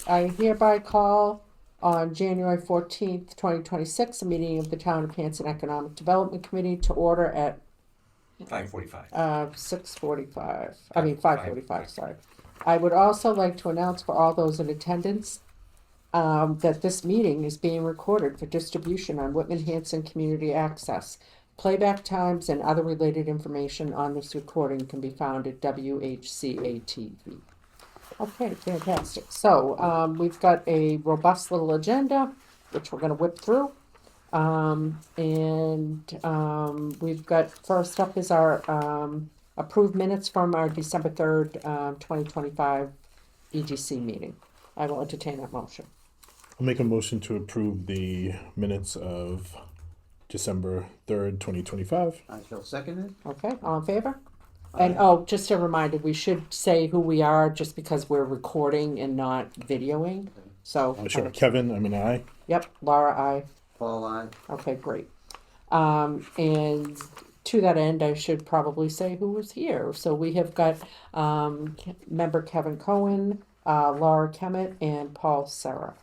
I hereby call on January 14th, 2026, a meeting of the Town of Hanson Economic Development Committee to order at 5:45. 6:45. I mean 5:45. Sorry. I would also like to announce for all those in attendance that this meeting is being recorded for distribution on Whitman Hanson Community Access. Playback times and other related information on this recording can be found at WHCA-TV. Okay, fantastic. So we've got a robust little agenda, which we're going to whip through. We've got, first up is our approved minutes from our December 3rd, 2025 EGC meeting. I will entertain that motion. I'll make a motion to approve the minutes of December 3rd, 2025. I shall second it. Okay, all in favor? And just a reminder, we should say who we are just because we're recording and not videoing. So Sure. Kevin, aye. Yep, Laura, I. Paul, aye. Okay, great. And to that end, I should probably say who was here. So we have got member Kevin Cohen, Laura Kemet, and Paul Serra.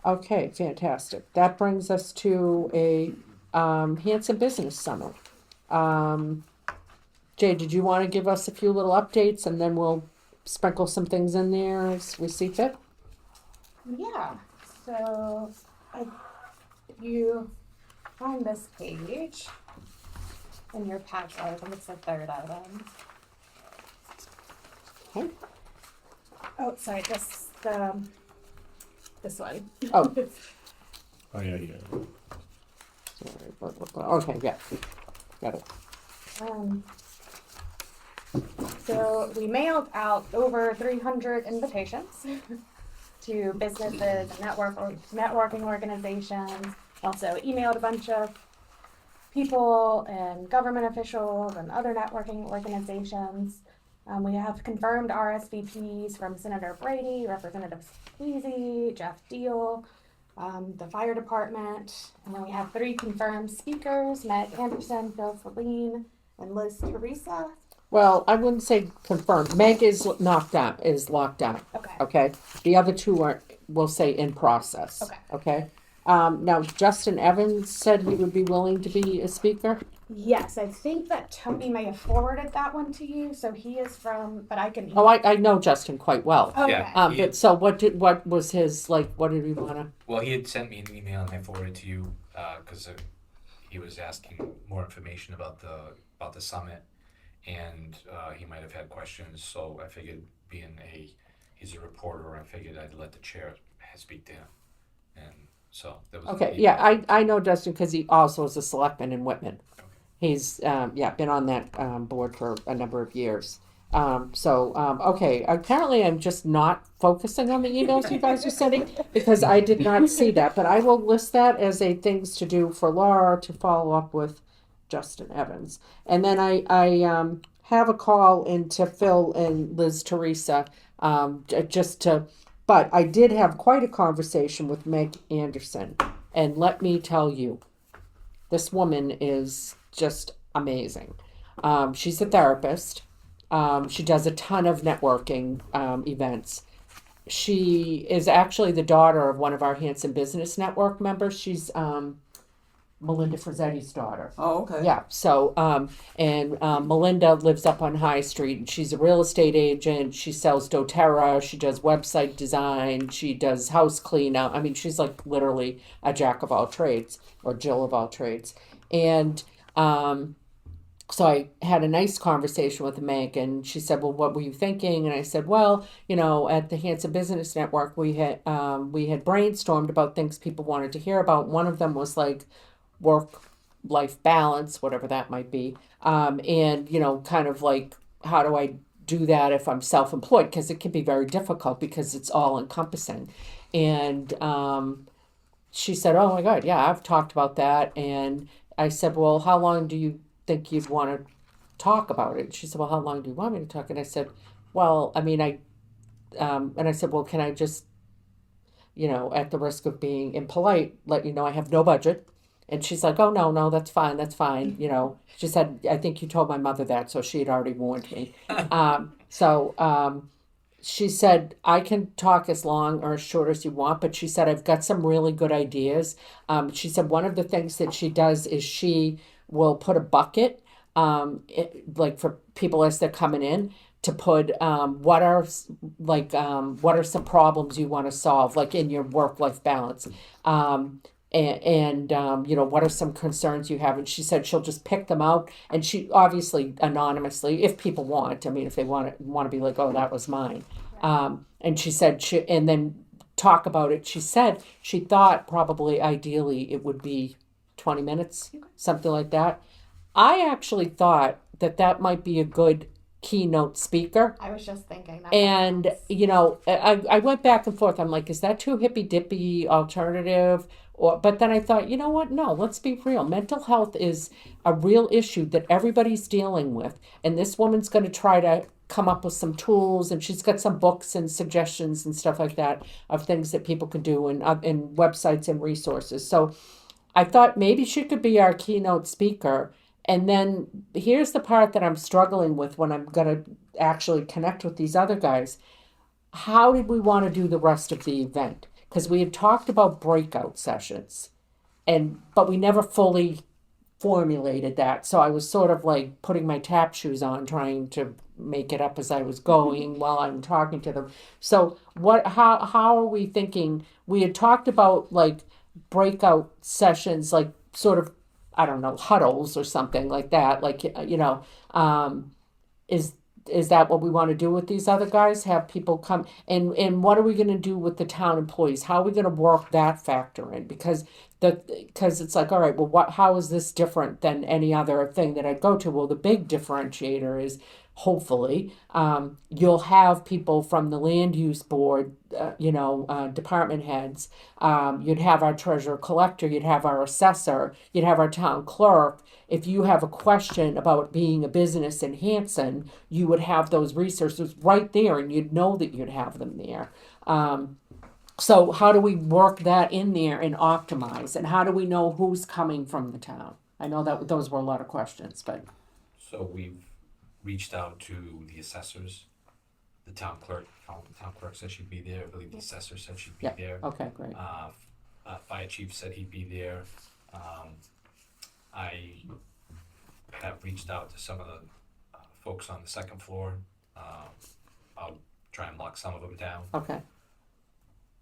Okay, fantastic. That brings us to a Hanson Business Summit. Jay, did you want to give us a few little updates and then we'll sprinkle some things in there as we see fit? Yeah, so if you find this page in your packet, I think it's the third item. Okay. Oh, sorry, this one. Oh. Oh, yeah. Sorry, okay, yeah, got it. So we mailed out over 300 invitations to businesses and networking organizations. Also emailed a bunch of people and government officials and other networking organizations. We have confirmed RSVPs from Senator Brady, Representative Squeezy, Jeff Deal, the fire department, and then we have 3 confirmed speakers: Meg Anderson, Phil Celine, and Liz Teresa. Well, I wouldn't say confirmed. Meg is locked out. Okay. Okay. The other 2 are, we'll say, in process. Okay. Okay. Now, Justin Evans said he would be willing to be a speaker. Yes, I think that Tony may have forwarded that one to you. So he is from, but I can. Oh, I know Justin quite well. Okay. Yeah. But so what was his, like, what did he want to? Well, he had sent me an email and I forwarded it to you because he was asking more information about the summit, and he might have had questions. So I figured, he's a reporter, I figured I'd let the chair speak to him, and so that was Okay, yeah, I know Justin because he also is a selectman in Whitman. Okay. He's been on that board for a number of years. Okay. Apparently, I'm just not focusing on the emails you guys are sending because I did not see that. But I will list that as a things to do for Laura to follow up with Justin Evans, and then I have a call into Phil and Liz Teresa But I did have quite a conversation with Meg Anderson, and let me tell you, this woman is just amazing. She's a therapist. She does a ton of networking events. She is actually the daughter of one of our Hanson Business Network members. She's Melinda Frazzetti's daughter. Oh, okay. Yeah. So, Melinda lives up on High Street, and she's a real estate agent. She sells doTERRA. She does website design. She does house cleanup. I mean, she's like literally a jack of all trades, or Jill of all trades. And so I had a nice conversation with Meg, and she said, "Well, what were you thinking?" And I said, "Well, at the Hanson Business Network, we had brainstormed about things people wanted to hear about. One of them was like work-life balance, whatever that might be, and kind of like, how do I do that if I'm self-employed? Because it can be very difficult because it's all encompassing." And she said, "Oh my God, yeah, I've talked about that." And I said, "Well, how long do you think you'd want to talk about it?" She said, "Well, how long do you want me to talk?" And I said, "Well, I mean, and I said, well, can I just, at the risk of being impolite, let you know I have no budget." And she's like, "Oh, no, that's fine, that's fine." She said, "I think you told my mother that," so she had already warned me. she said, I can talk as long or as short as you want, but she said, I've got some really good ideas. She said one of the things that she does is she will put a bucket, like for people as they're coming in, to put what are some problems you want to solve, like in your work life balance. You know, what are some concerns you have? And she said she'll just pick them out, and she obviously anonymously, if people want. I mean, if they want to be like, oh, that was mine. And she said and then talk about it. She said she thought probably ideally it would be 20 minutes, something like that. I actually thought that might be a good keynote speaker. I was just thinking that. And, you know, I went back and forth. I'm like, is that too hippy dippy alternative? But then I thought, you know what? No, let's be real. Mental health is a real issue that everybody's dealing with. And this woman's going to try to come up with some tools, and she's got some books and suggestions and stuff like that of things that people can do, and websites and resources. So I thought maybe she could be our keynote speaker. And then here's the part that I'm struggling with when I'm going to actually connect with these other guys. How did we want to do the rest of the event? Because we had talked about breakout sessions, but we never fully formulated that. So I was sort of like putting my tap shoes on, trying to make it up as I was going while I'm talking to them. So how are we thinking? We had talked about like breakout sessions, like sort of, I don't know, huddles or something like that. Like, you know, is that what we want to do with these other guys? Have people come, and what are we going to do with the town employees? How are we going to work that factor in? Because it's like, all right, well, how is this different than any other thing that I'd go to? Well, the big differentiator is hopefully you'll have people from the land use board, department heads. You'd have our treasurer collector, you'd have our assessor, you'd have our town clerk. If you have a question about being a business in Hanson, you would have those resources right there, and you'd know that you'd have them there. So how do we work that in there and optimize? And how do we know who's coming from the town? I know that those were a lot of questions, but. So we've reached out to the assessors, the town clerk said she'd be there. I believe the assessor said she'd be there. Okay, great. Fire chief said he'd be there. I have reached out to some of the folks on the second floor. I'll try and lock some of them down. Okay.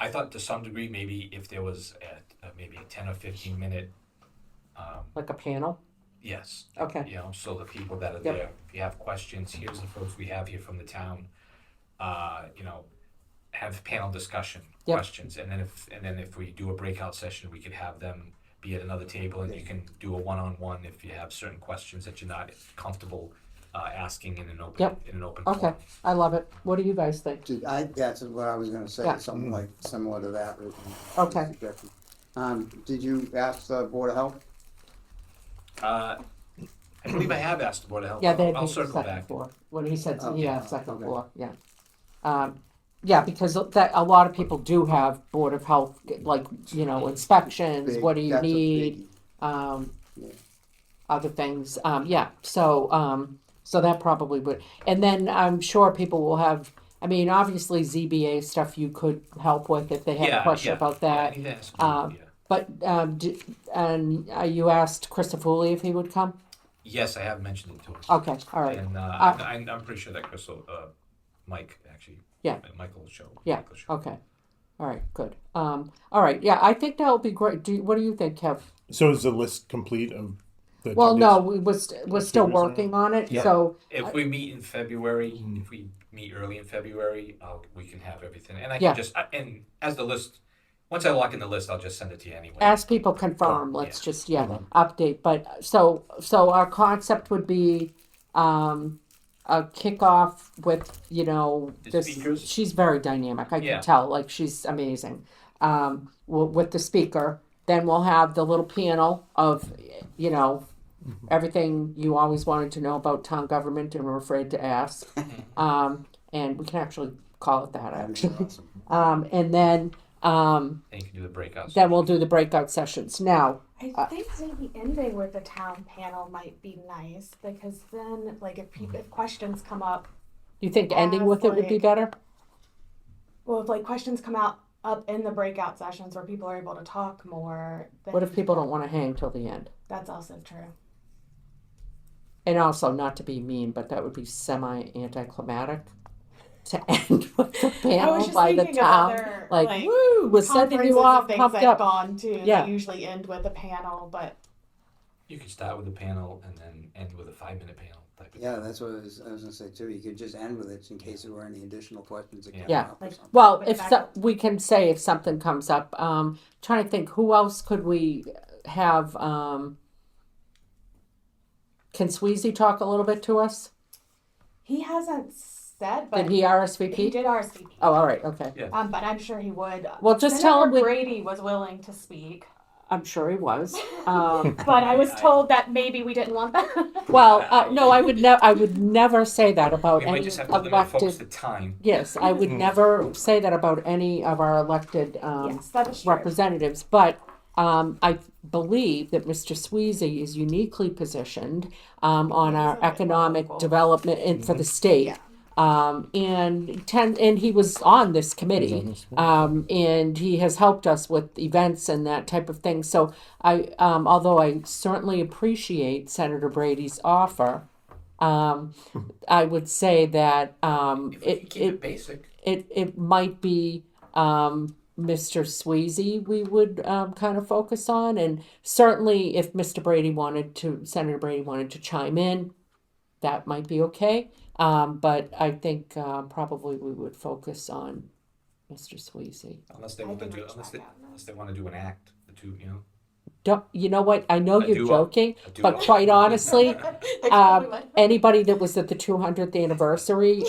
I thought to some degree, maybe if there was maybe a 10 or 15 minute. Like a panel? Yes. Okay. You know, so the people that are Yep. there, if you have questions, here's the folks we have here from the town. Have panel discussion questions, and then if we do a breakout session, we could have them be at another table, and you can do a one-on-one if you have certain questions that you're not comfortable asking in an open Okay. forum. I love it. What do you guys think? That's what I was gonna say, Yeah. something like similar to that. Okay. Did you ask the Board of Health? I believe I have asked the Board of Health. Yeah, they'd I'll be circle second back. floor. When he said, Okay. yeah, second Okay. floor, yeah. Yeah, because that a lot of people do have Board of Health, like, inspections, Big- what do you that's a need, biggie. Yeah. other things, so that probably would, and then I'm sure people will have, I mean, obviously ZBA stuff you could help with if they have a question about that. Yeah, I need to ask Um, you, yeah. But, you asked Christopher if he would come? Yes, I have mentioned it to him. Okay, all right. And I'm pretty sure that Mike actually. Yeah. Michael will show. Yeah, Michael will show. okay. All right, good. All right, yeah, I think that would be great. What do you think, Kev? So is the list complete of the Well, attendees? no, we're still figures working on it, Yeah. so, If we meet in February, if we meet early in February, we can have everything. And I Yeah. can just, and as the list, once I lock in the list, I'll just send it to you anyway. as people confirm, Oh, let's yeah. just, update. But, so our concept would be, a kickoff with, The speakers? she's very dynamic, I Yeah. can tell, like, she's amazing. With the speaker, then we'll have the little panel of, everything you always wanted to know about town government and were afraid to ask. And we can actually call it that, That'd be actually. awesome. And then, Then you can do the breakouts. then we'll do the breakout sessions. Now, I think maybe ending with the town panel might be nice, because then, like, if questions come up, you think ending with it would be like- better? Well, if like questions come out up in the breakout sessions where people are able to talk more, then What if people don't want to hang till the end? that's also true. And also, not to be mean, but that would be semi-anticlimactic to end with the I was panel just by the thinking of town. other Like, like woo, we're sending conferences you off, and things pumped I've up. gone to. Yeah. They usually end with a panel, but You could start with a panel and then end with a 5-minute panel type of Yeah, thing. that's what I was gonna say too. You could just end with it in case there were any additional questions that came Yeah. up or Like, something. Well, But if so, we can say if something comes up. Trying to think, who else could we have? Can Sweezy talk a little bit to us? he hasn't said. But Did he RSVP? he did RSVP. Oh, all right, okay. But I'm sure he would. Well, just Senator tell him we. Brady was willing to speak, I'm sure he was. but I was told that maybe we didn't want that. Well, no, I would never. I would never say that about We might any just have to limit folks elected. the time. Yes, I would never say that about any of our elected Yes, that is true. representatives. But I believe that Mr. Sweezy is uniquely positioned on our He's a bit economic local. development and for the state. Yeah. And he was on this committee, and he has helped us with events and that type of thing. So although I certainly appreciate Senator Brady's offer, I would say that If we can keep it basic. it might be Mr. Sweezy we would kind of focus on, and certainly if Senator Brady wanted to chime in, that might be okay. But I think probably we would focus on Mr. Sweezy. Unless they I want to can do reach back out. unless they want to do an act, the two, you know. Don't you know what? I know A you're duo. joking, A duo. but quite honestly, They probably would. anybody that was at the 200th anniversary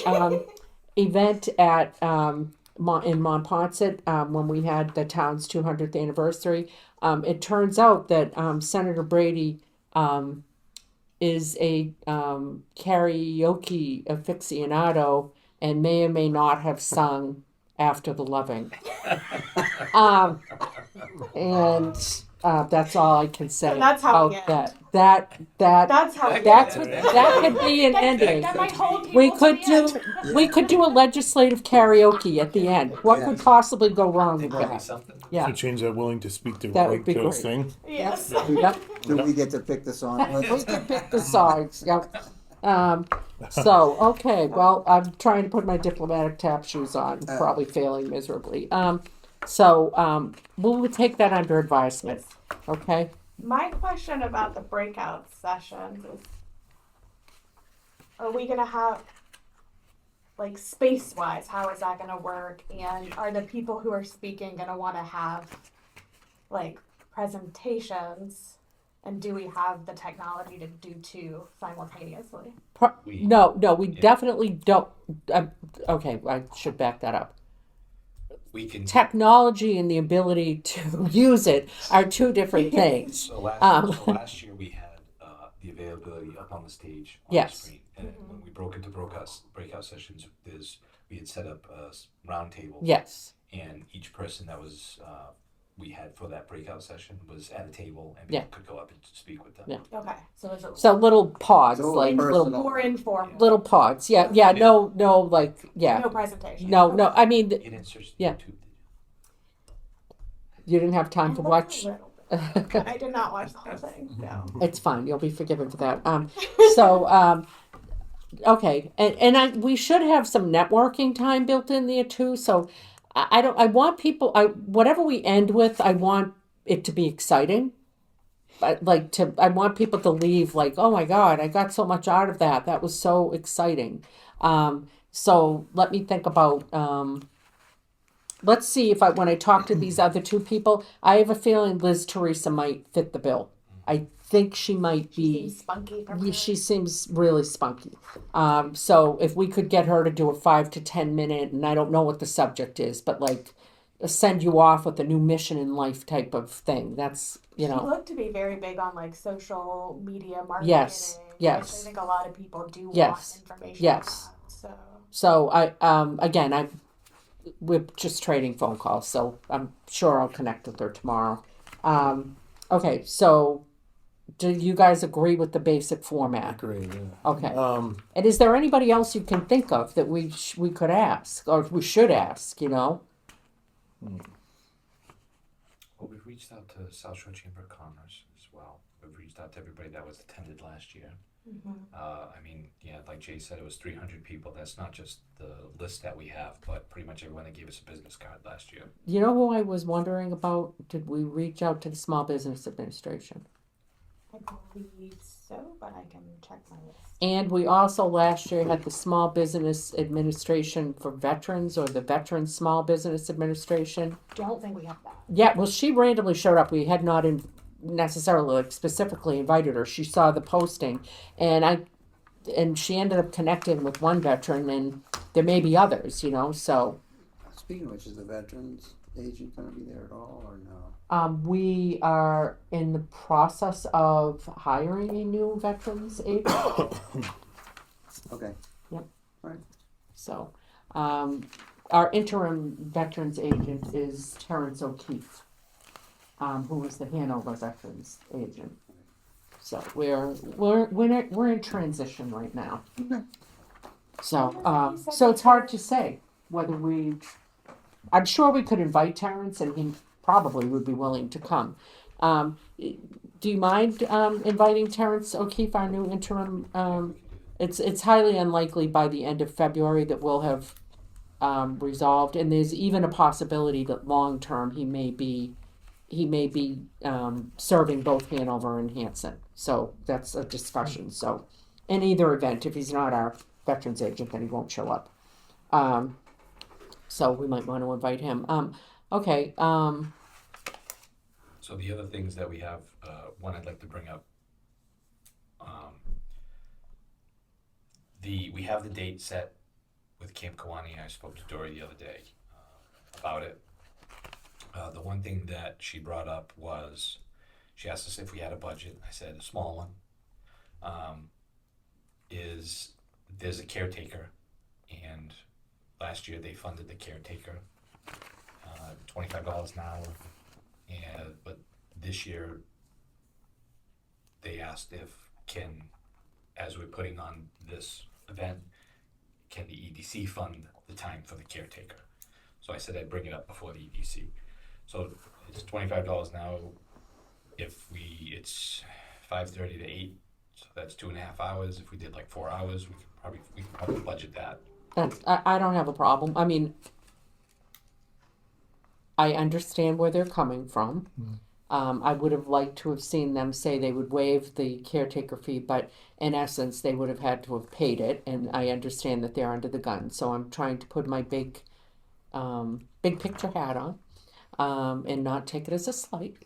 event at in Monpont when we had the town's 200th anniversary, it turns out that Senator Brady is a karaoke aficionado and may or may not have sung After the Loving. And that's all I can say So that's how we about end. that. That's how. That could be an ending. That might hold people We to could the do end. we could do a legislative karaoke at the end. What Yeah. could possibly go wrong with Maybe that? something. Yeah. So change that willing to speak to That would like be Joe's great. thing. Yes. Yep. Do we get to pick the song? We can pick the songs. Yep. So okay. Well, I'm trying to put my diplomatic tap shoes on. Probably failing miserably. So we will take that under advisement. Okay. My question about the breakout sessions is, are we gonna have, like, space-wise, how is that gonna work? And are the people who are speaking gonna wanna have, like, presentations? And do we have the technology to do two simultaneously? No, we definitely don't. Okay, I should back that up. We can. Technology and the ability to use it are two different things. So last year we had the availability up on the stage on Yes. the screen, and when we broke into breakout sessions, we had set up round tables. Yes. And each person that was we had for that breakout session was at a table, and Yeah. people could go up and speak with them. Yeah. Okay, so is it So little pods, So like personal. little more informal? little pods. Yeah, yeah. No, like yeah. No presentation? No, no. I mean, You didn't search Yeah. YouTube, did you didn't have time to watch. I did not watch the whole thing, no. It's fine. You'll be forgiven for that. Okay, and we should have some networking time built in there too. So I want people. Whatever we end with, I want it to be exciting. I want people to leave like, oh my God, I got so much out of that. That was so exciting. So let me think about. Let's see if when I talk to these other two people, I have a feeling Liz Teresa might fit the bill. I think she might be. Seems spunky for Yeah, her. she seems really spunky. So if we could get her to do a 5 to 10 minute, and I don't know what the subject is, but like send you off with a new mission in life type of thing. That's, She looked to be very big on like social media marketing. Yes, yes. Which I think a lot of people do Yes, want information. yes. About, So we're just trading phone calls, so I'm sure I'll connect with her tomorrow. Okay, so do you guys agree with the basic format? Agree, yeah. Okay. And is there anybody else you can think of that we could ask, or we should ask, you know? Well, we've reached out to South Shore Chamber of Commerce as well. We've reached out to everybody that was attended last year. I mean, yeah, like Jay said, it was 300 people. That's not just the list that we have, but pretty much everyone that gave us a business card last year. You know who I was wondering about? Did we reach out to the Small Business Administration? I believe so, but I can check my list. And we also last year had the Small Business Administration for Veterans, or the Veterans Small Business Administration. Don't think we have that. Yeah, well, she randomly showed up. We had not necessarily like, specifically invited her. She saw the posting, and she ended up connecting with one veteran, and there may be others, you know. So, Speaking of which, is the veterans agent gonna be there at all, or no? we are in the process of hiring a new veterans agent. Okay. So, our interim veterans agent is Terrence O'Keefe, who is the Hanover veterans agent. So we're in transition right now. So so it's hard to say whether I'm sure we could invite Terrence, and he probably would be willing to come. Do you mind inviting Terrence O'Keefe, our new interim? It's highly unlikely by the end of February that we'll have resolved, and there's even a possibility that long term he may be serving both Hanover and Hanson. So that's a discussion. So in either event, if he's not our veterans agent, then he won't show up. So we might want to invite him. Okay. So the other things that we have, one I'd like to bring up, we have the date set with Camp Kawani. I spoke to Dory the other day about it. The one thing that she brought up was, she asked us if we had a budget. I said a small one. There's a caretaker, and last year they funded the caretaker, $25 an hour, but this year they asked if as we're putting on this event, can the EDC fund the time for the caretaker? So I said I'd bring it up before the EDC. So it's $25 an hour. It's 5:30 to 8, so that's 2.5 hours. If we did like 4 hours, we could probably budget that. I don't have a problem. I mean, I understand where they're coming from. I would have liked to have seen them say they would waive the caretaker fee, but in essence, they would have had to have paid it. And I understand that they're under the gun. So I'm trying to put my big picture hat on, and not take it as a slight.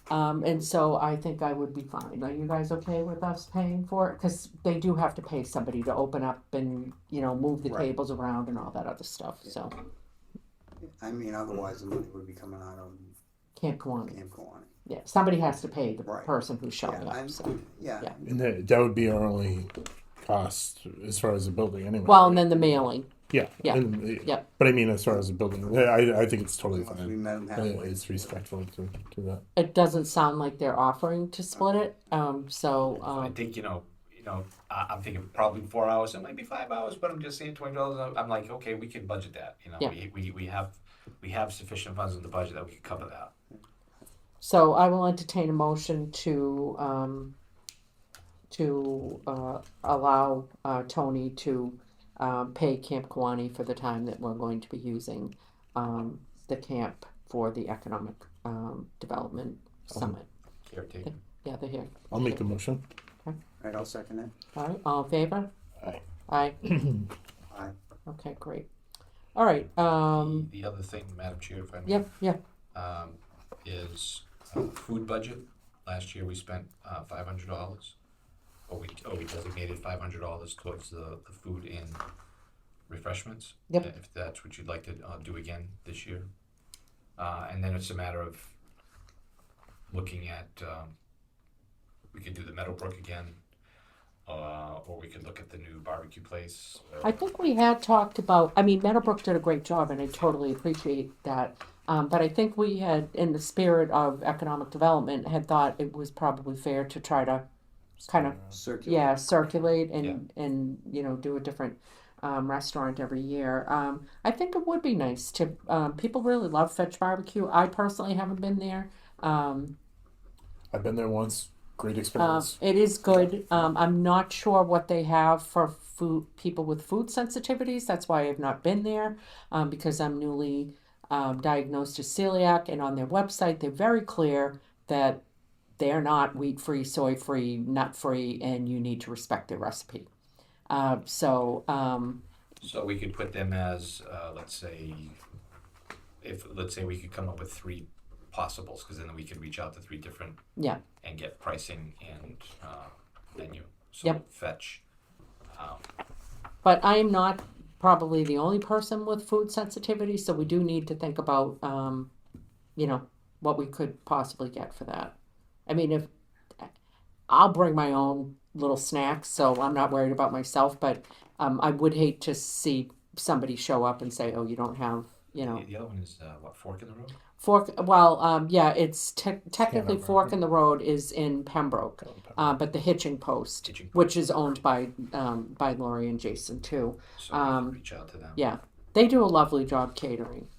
And so I think I would be fine. Are you guys okay with us paying for it? Because they do have to pay somebody to open up and, move the Right. tables around and all that other stuff. So I mean, otherwise the money would be coming out of Camp Kawani. Camp Kawani. Yeah, somebody has to pay the Right. person who's showing Yeah, up. So. yeah. And that would be our only cost as far as the building anyway. Well, and then the mailing. Yeah. Yeah. And, Yeah. But I mean, as far as the building, I think it's totally Unless we fine. met them halfway. It's respectful to that. It doesn't sound like they're offering to split it. So I think I'm thinking probably 4 hours. It might be 5 hours, but I'm just saying $20. I'm like, okay, we can budget that. Yeah. We have sufficient funds in the budget that we can cover that. So I will entertain a motion to allow Tony to pay Camp Kawani for the time that we're going to be using the camp for the Economic Development Summit. Caretaker. Yeah, they're here. I'll make the motion. Right, I'll second it. All right, all in favor? Aye. Aye. Aye. Okay, great. All right. The other thing, Madam Chair, if I may. Yep. Is food budget. Last year we spent $500, or we designated $500 towards the food and refreshments. Yep. If that's what you'd like to do again this year, and then it's a matter of looking at we could do the Meadowbrook again, or we could look at the new barbecue place. I think we had talked about, Meadowbrook did a great job, and I totally appreciate that. But I think we had, in the spirit of economic development, had thought it was probably fair to try to kind of, Circular. circulate and do a different restaurant every year. I think it would be nice to. People really love Fetch Barbecue. I personally haven't been there. I've been there once. Great experience. It is good. I'm not sure what they have for people with food sensitivities. That's why I've not been there, because I'm newly diagnosed as celiac, and on their website they're very clear that they're not wheat-free, soy-free, nut-free, and you need to respect their recipe. So we could put them as, let's say we could come up with 3 possibles, because then we could reach out to 3 different yeah, and get pricing and menu. So Yep. Fetch. but I'm not probably the only person with food sensitivity, so we do need to think about, what we could possibly get for that. I mean, if I'll bring my own little snacks, so I'm not worried about myself, but I would hate to see somebody show up and say, oh, you don't have, The other one is Fork in the Road. Fork. Well, yeah, it's technically Hanover. Fork in the Road is in Pembroke, but the Hitching Post, Hitching Post. which is owned by Lori and Jason too. So we can reach out to them. Yeah, they do a lovely job catering.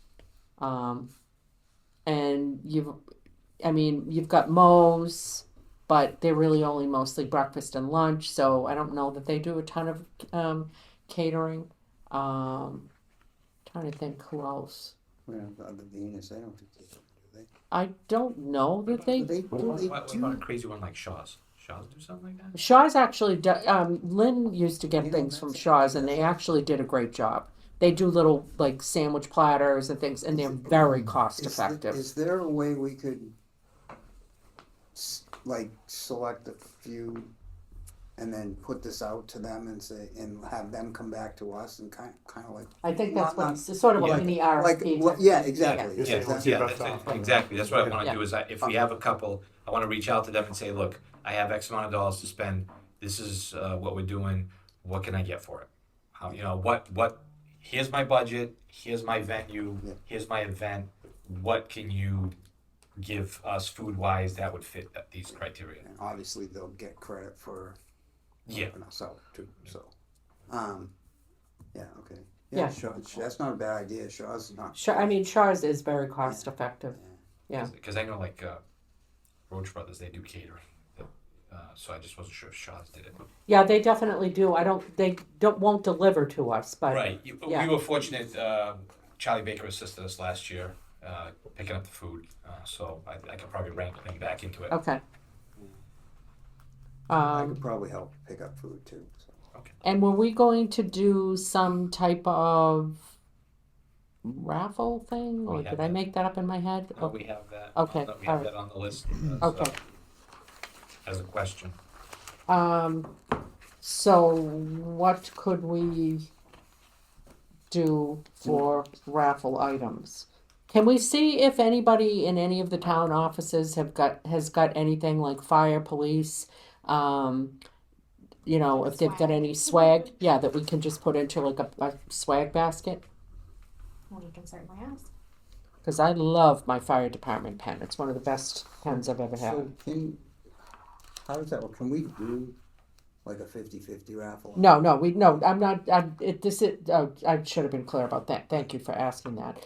And you've got Moe's, but they're really only mostly breakfast and lunch, so I don't know that they do a ton of catering. Trying to think who else. Well, the other Venus, I don't think they do they? I don't know that they. What about a crazy one like Shaw's? Shaw's do something like that? Shaw's actually, Lynn used to get things from Shaw's, and they actually did a great job. They do little like sandwich platters and things, and they're very cost effective. Is there a way we could select a few and then put this out to them and say, and have them come back to us and kind of like. I think that's not- what's sort of Yeah. like in the RFP. Yeah, exactly. Yeah. Exactly. That's it. Exactly. That's what I want to Yeah. do. Is if we have a couple, I want to reach out to them and say, look, I have X amount of dollars to spend. This is what we're doing. What can I get for it? What? Here's my budget. Here's my venue. Yeah. Here's my event. What can you give us food wise that would fit these criteria? And obviously they'll get credit for Yeah. helping us out too. So, yeah, okay. Yeah. Shaw, that's not a bad idea. Shaw's not. Shaw's is very cost effective. Yeah. Because I know like Roach Brothers, they do catering. So I just wasn't sure if Shaw's did it. Yeah, they definitely do. They won't deliver to us, but Right. yeah. We were fortunate. Charlie Baker assisted us last year, picking up the food. So I could probably rank him back into it. Okay. I could probably help pick up food too. So. And were we going to do some type of raffle thing, or We have did I that. make that up in my head? We have that. Okay, We have alright. that on the list. Okay. As a question. So what could we do for raffle items? Can we see if anybody in any of the town offices has got anything like fire, police, if they've got any swag, yeah, that we can just put into like a swag basket? Well, you can certainly ask. Because I love my fire department pen. It's one of the best pens I've ever had. So how does that work? Can we do like a 50-50 raffle? No, I'm not. I should have been clear about that. Thank you for asking that.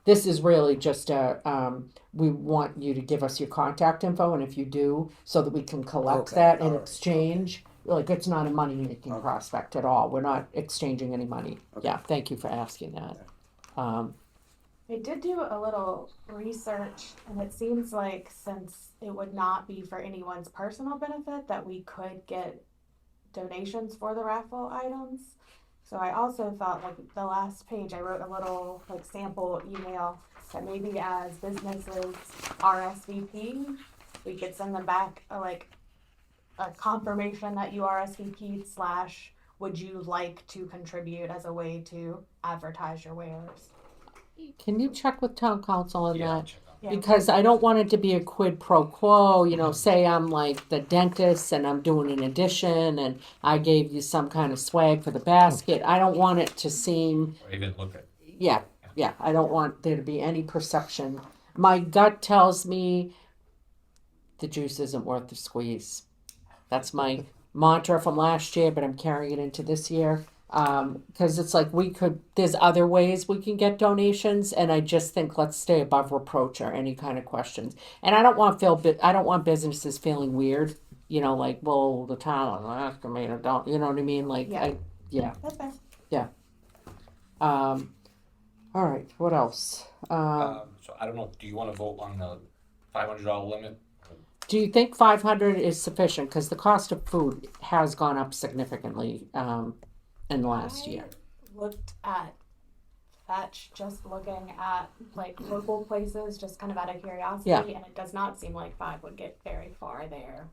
This is really just we want you to give us your contact info, and if you do, so that we can collect Okay, that in alright, exchange. Like, it's not a money-making Okay. prospect at all. We're not exchanging any money. Okay. Yeah, thank you for asking that. I did do a little research, and it seems like since it would not be for anyone's personal benefit, that we could get donations for the raffle items. So I also thought, like, the last page, I wrote a little like sample email that maybe as businesses RSVP, we could send them back a confirmation that you RSVP'd / would you like to contribute as a way to advertise your wares. Can you check with town council on Yeah, that? check out. Yeah. Because I don't want it to be a quid pro quo, say I'm like the dentist and I'm doing an addition and I gave you some kind of swag for the basket. I don't want it to seem, Or even look at. yeah, Yeah, I don't want there to be any perception. My gut tells me the juice isn't worth the squeeze. That's my mantra from last year, but I'm carrying it into this year. Because it's like there's other ways we can get donations, and I just think let's stay above reproach or any kind of questions. And I don't I don't want businesses feeling weird, like, well, the town asking me to don't, you know what I mean? Like, Yeah. yeah. That's fair. All right, what else? So I don't know, do you wanna vote on the $500 limit? Do you think 500 is sufficient? Because the cost of food has gone up significantly in the last year. Looked at Fetch, just looking at like local places, just kind of out of curiosity, Yeah. and it does not seem like 5 would get very far there.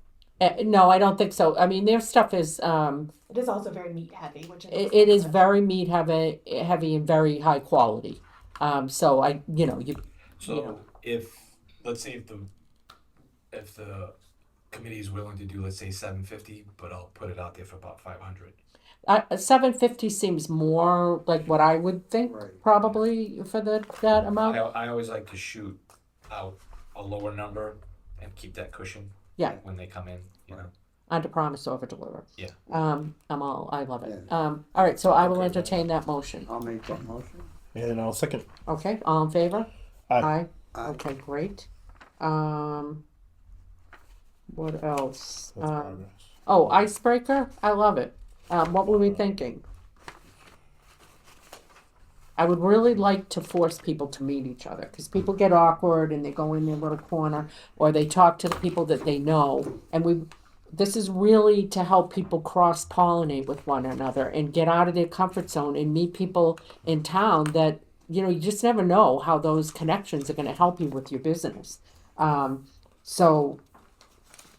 No, I don't think so. I mean, their stuff is It is also very meat heavy, which is it is expensive. very meat heavy and very high quality. So you So if, let's say if the committee is willing to do, let's say 750, but I'll put it out there for about 500. 750 seems more like what I would think Right. probably for that amount. I always like to shoot out a lower number and keep that cushion. Yeah. When they come in, Under promise, over deliver. Yeah. I love it. Yeah. All right, so I will Okay. entertain that motion. I'll make that motion. And I'll second. Okay, all in favor? Aye. Aye. Okay, great. What else? That's progress. Oh, icebreaker? I love it. What were we thinking? I would really like to force people to meet each other because people get awkward and they go in their little corner or they talk to the people that they know. And this is really to help people cross pollinate with one another and get out of their comfort zone and meet people in town that, you just never know how those connections are going to help you with your business. So,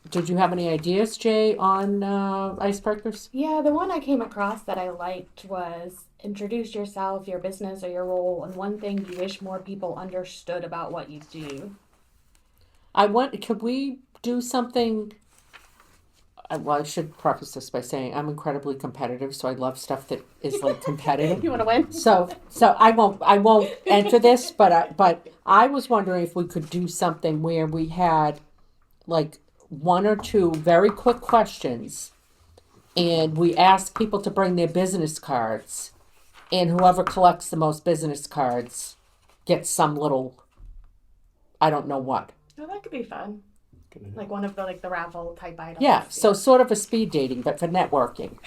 did you have any ideas, Jay, on icebreakers? Yeah, the one I came across that I liked was introduce yourself, your business, or your role, and one thing you wish more people understood about what you do. Could we do something? Well, I should preface this by saying I'm incredibly competitive, so I love stuff that is like competitive. You want to win? So I won't enter this, but I was wondering if we could do something where we had like one or two very quick questions, and we ask people to bring their business cards, and whoever collects the most business cards gets some little, I don't know what. Oh, that could be fun. Good idea. Like one of the raffle type items. Yeah, so sort of a speed dating, but for networking.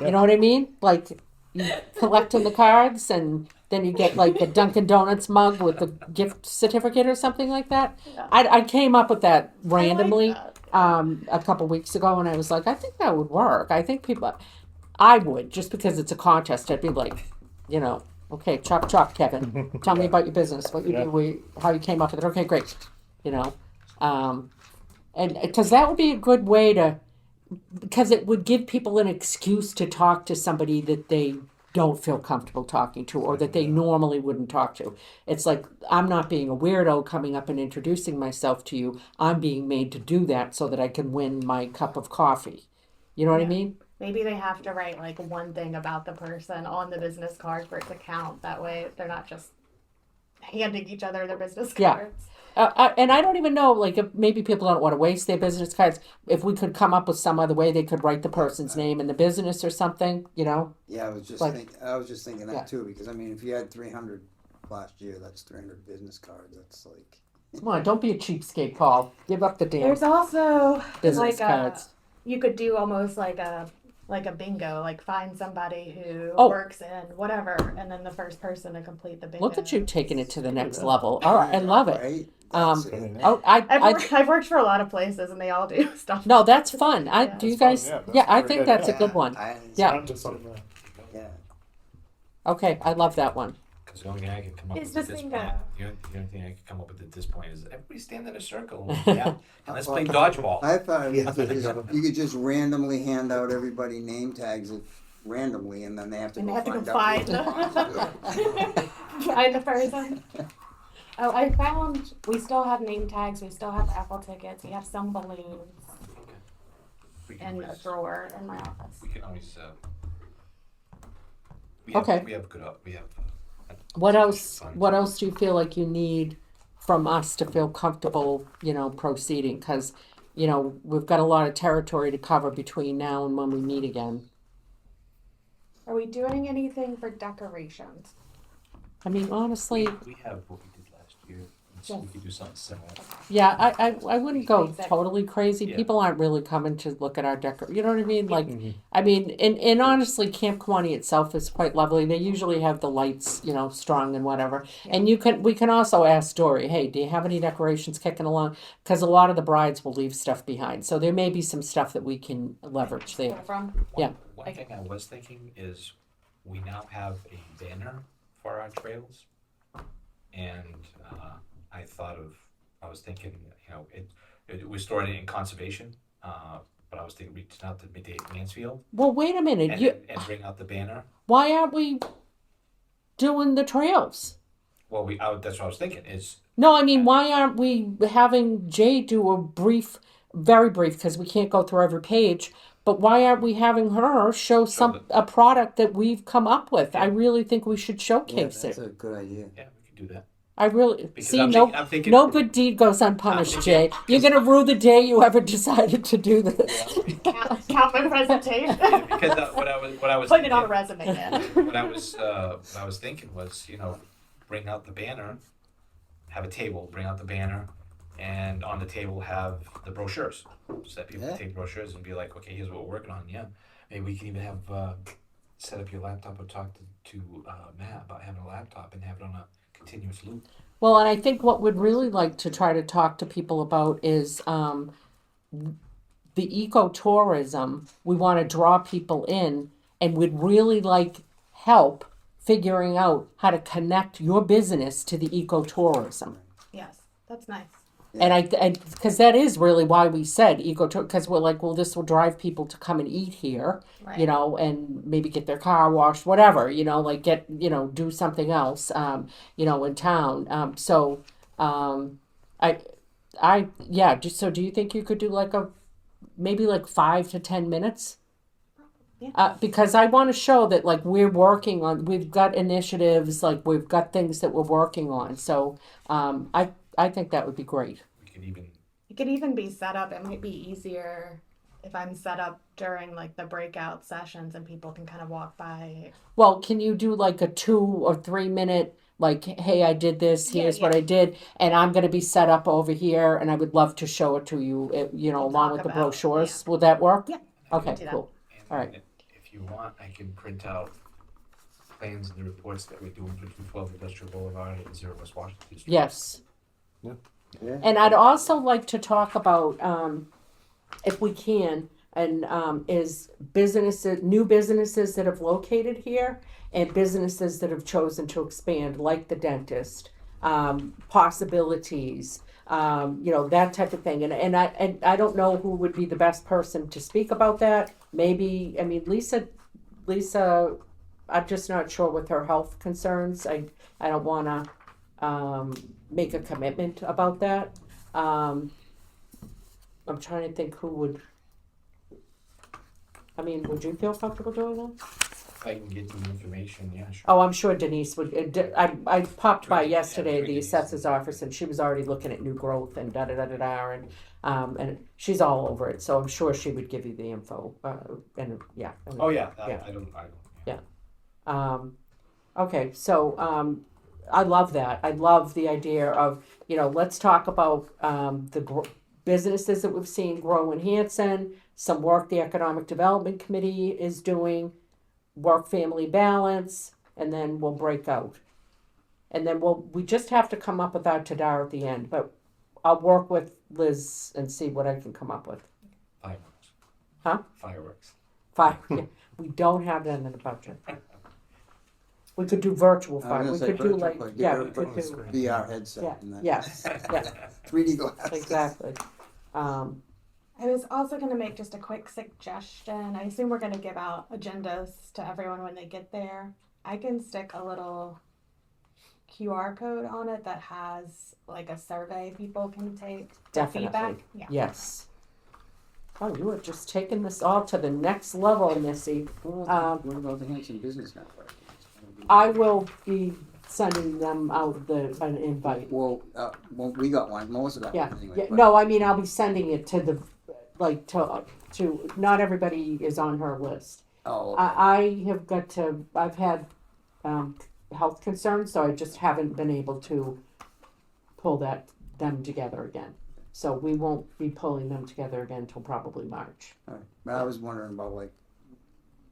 You know what I mean? Like you collecting the cards, and then you get like the Dunkin' Donuts mug with the gift certificate or something like that. Yeah. I came up with that I like randomly that. a couple weeks ago, and I was like, I think that would work. I think I would, just because it's a contest. I'd be like, okay, chop, Kevin. Tell me about your business, what you do, how you came up with it. Okay, great. And because that would be a good way because it would give people an excuse to talk to somebody that they don't feel comfortable talking to or that they normally wouldn't talk to. It's like, I'm not being a weirdo coming up and introducing myself to you. I'm being made to do that so that I can win my cup of coffee. You know what I mean? Maybe they have to write like one thing about the person on the business card for it to count. That way they're not just handing each other their business Yeah. cards. And I don't even know, like, if maybe people don't want to waste their business cards. If we could come up with some other way they could write the person's name in the business or something, Yeah, I was just thinking that Yeah. too, because I mean, if you had 300 last year, that's 300 business cards. That's like, Come on, don't be a cheapskate, Paul. Give up the damn There's also business like cards. you could do almost like a bingo, like find somebody who Oh. works in whatever, and then the first person to complete the bingo. Look at you taking it to the next level. All right, I love it. Right? Um, That's it. Oh, I've worked for a lot of places, and they all do stuff. no, that's fun. Yeah. Do you That's guys? fun, yeah, Yeah, that's I very think good, that's a Yeah, good one. Yeah. Onto something. Yeah. Okay, I love that one. Because the only thing I can come up It's with at just this being point, a- the only thing I can come up with at this point is everybody stand in a circle and let's play dodgeball. I thought you could just randomly hand out everybody name tags randomly, and then they have to And go they have to go find find out. find the person. Oh, I found we still have name tags. We still have raffle tickets. We have some balloons We can in a always, drawer in my office. we can always Okay. we have good we have What else? Fun. What else do you feel like you need from us to feel comfortable, proceeding? Because, we've got a lot of territory to cover between now and when we meet again. Are we doing anything for decorations? I mean, honestly, We have what we did last year, so we could do something similar. yeah, I wouldn't go Exactly. totally crazy. Yeah. People aren't really coming to look at our you know what I mean? Like, I mean, and honestly, Camp Kewanee itself is quite lovely. They usually have the lights, strong and whatever. And we can also ask Dory, hey, do you have any decorations kicking along? Because a lot of the brides will leave stuff behind. So there may be some stuff that we can leverage there. From? Yeah. One thing I was thinking is we now have a banner for our trails, and I was thinking, we're storing it in conservation, but I was thinking reaching out to Mansfield Well, wait a minute. and bring out the banner. Why aren't we doing the trails? Well, that's what I was thinking is, No, I mean, why aren't we having Jay do a very brief, because we can't go through every page, but why aren't we having her show a product that we've come up with? I really think we should Yeah, showcase that's it. a good idea. yeah, we can do that. I really Because see I'm no thinking, no good deed goes unpunished, Jay. You're gonna rue the day you ever decided to do this. Count my presentation. because what I was Putting it on a thinking- resume, man. what I was thinking was, bring out the banner, have a table, bring out the banner, and on the table have the brochures, so that people Yeah. take brochures and be like, okay, here's what we're working on. Yeah, maybe we can even have set up your laptop or talk to Matt about having a laptop and have it on a continuous loop. Well, and I think what we'd really like to try to talk to people about is the ecotourism. We want to draw people in, and we'd really like help figuring out how to connect your business to the ecotourism. Yes, that's nice. And because that is really why we said ecotourism, because we're like, well, this will drive people to come and eat here, Right. and maybe get their car washed, whatever, like do something else, in town. So do you think you could do like maybe like 5 to 10 minutes? Yeah. Because I want to show that like we've got initiatives, like we've got things that we're working on. So I think that would be great. We could even It could even be set up. It might be easier if I'm set up during like the breakout sessions and people can kind of walk by. Well, can you do like a 2 or 3 minute, like, hey, I did this, Yeah, here's what I did, and I'm going to be set up over here, and I would love to show it to you, along talk with the about- brochures. Will that work? Yeah. Okay, do that. cool. and All right. if you want, I can print out plans and the reports that we're doing for 212 Industrial Boulevard and 0 West Washington Street. Yes. Yeah. And I'd also like to talk about, if we can, and is new businesses that have located here and businesses that have chosen to expand, like the dentist, possibilities, that type of thing. And I don't know who would be the best person to speak about that. Maybe, I mean, Lisa, I'm just not sure with her health concerns. I don't want to make a commitment about that. I'm trying to think who would. I mean, would you feel comfortable doing that? If I can get you information, yeah, sure. Oh, I'm sure Denise would. I popped by Right, yesterday yeah, at the Denise. assessor's office, and she was already looking at new growth and and she's all over it. So I'm sure she would give you the info. Oh yeah, Yeah. I don't. Okay, so I love that. I love the idea of, let's talk about the businesses that we've seen grow in Hanson, some work the Economic Development Committee is doing, work-family balance, and then we'll break out. And then we just have to come up with our Tadar at the end, but I'll work with Liz and see what I can come up with. Fireworks. Huh? Fireworks. Yeah, we don't have that in the budget. We could do virtual fire. We could do like, yeah, we could do, VR headset yeah, and that. yes, yeah, 3D glasses. exactly. I was also going to make just a quick suggestion. I assume we're going to give out agendas to everyone when they get there. I can stick a little QR code on it that has like a survey people can take. For Definitely. Feedback. Yeah. Yes. Oh, you are just taking this all to the next level, Missy. What about the Hanson Business Network? I will be sending them out an invite. Well, we got one, Melissa got Yeah, one anyway. yeah, but- no, I mean, I'll be sending it to not everybody is on her list. Oh, okay. I've had, health concerns, so I just haven't been able to pull them together again. So we won't be pulling them together again until probably March. Alright. But I was wondering about like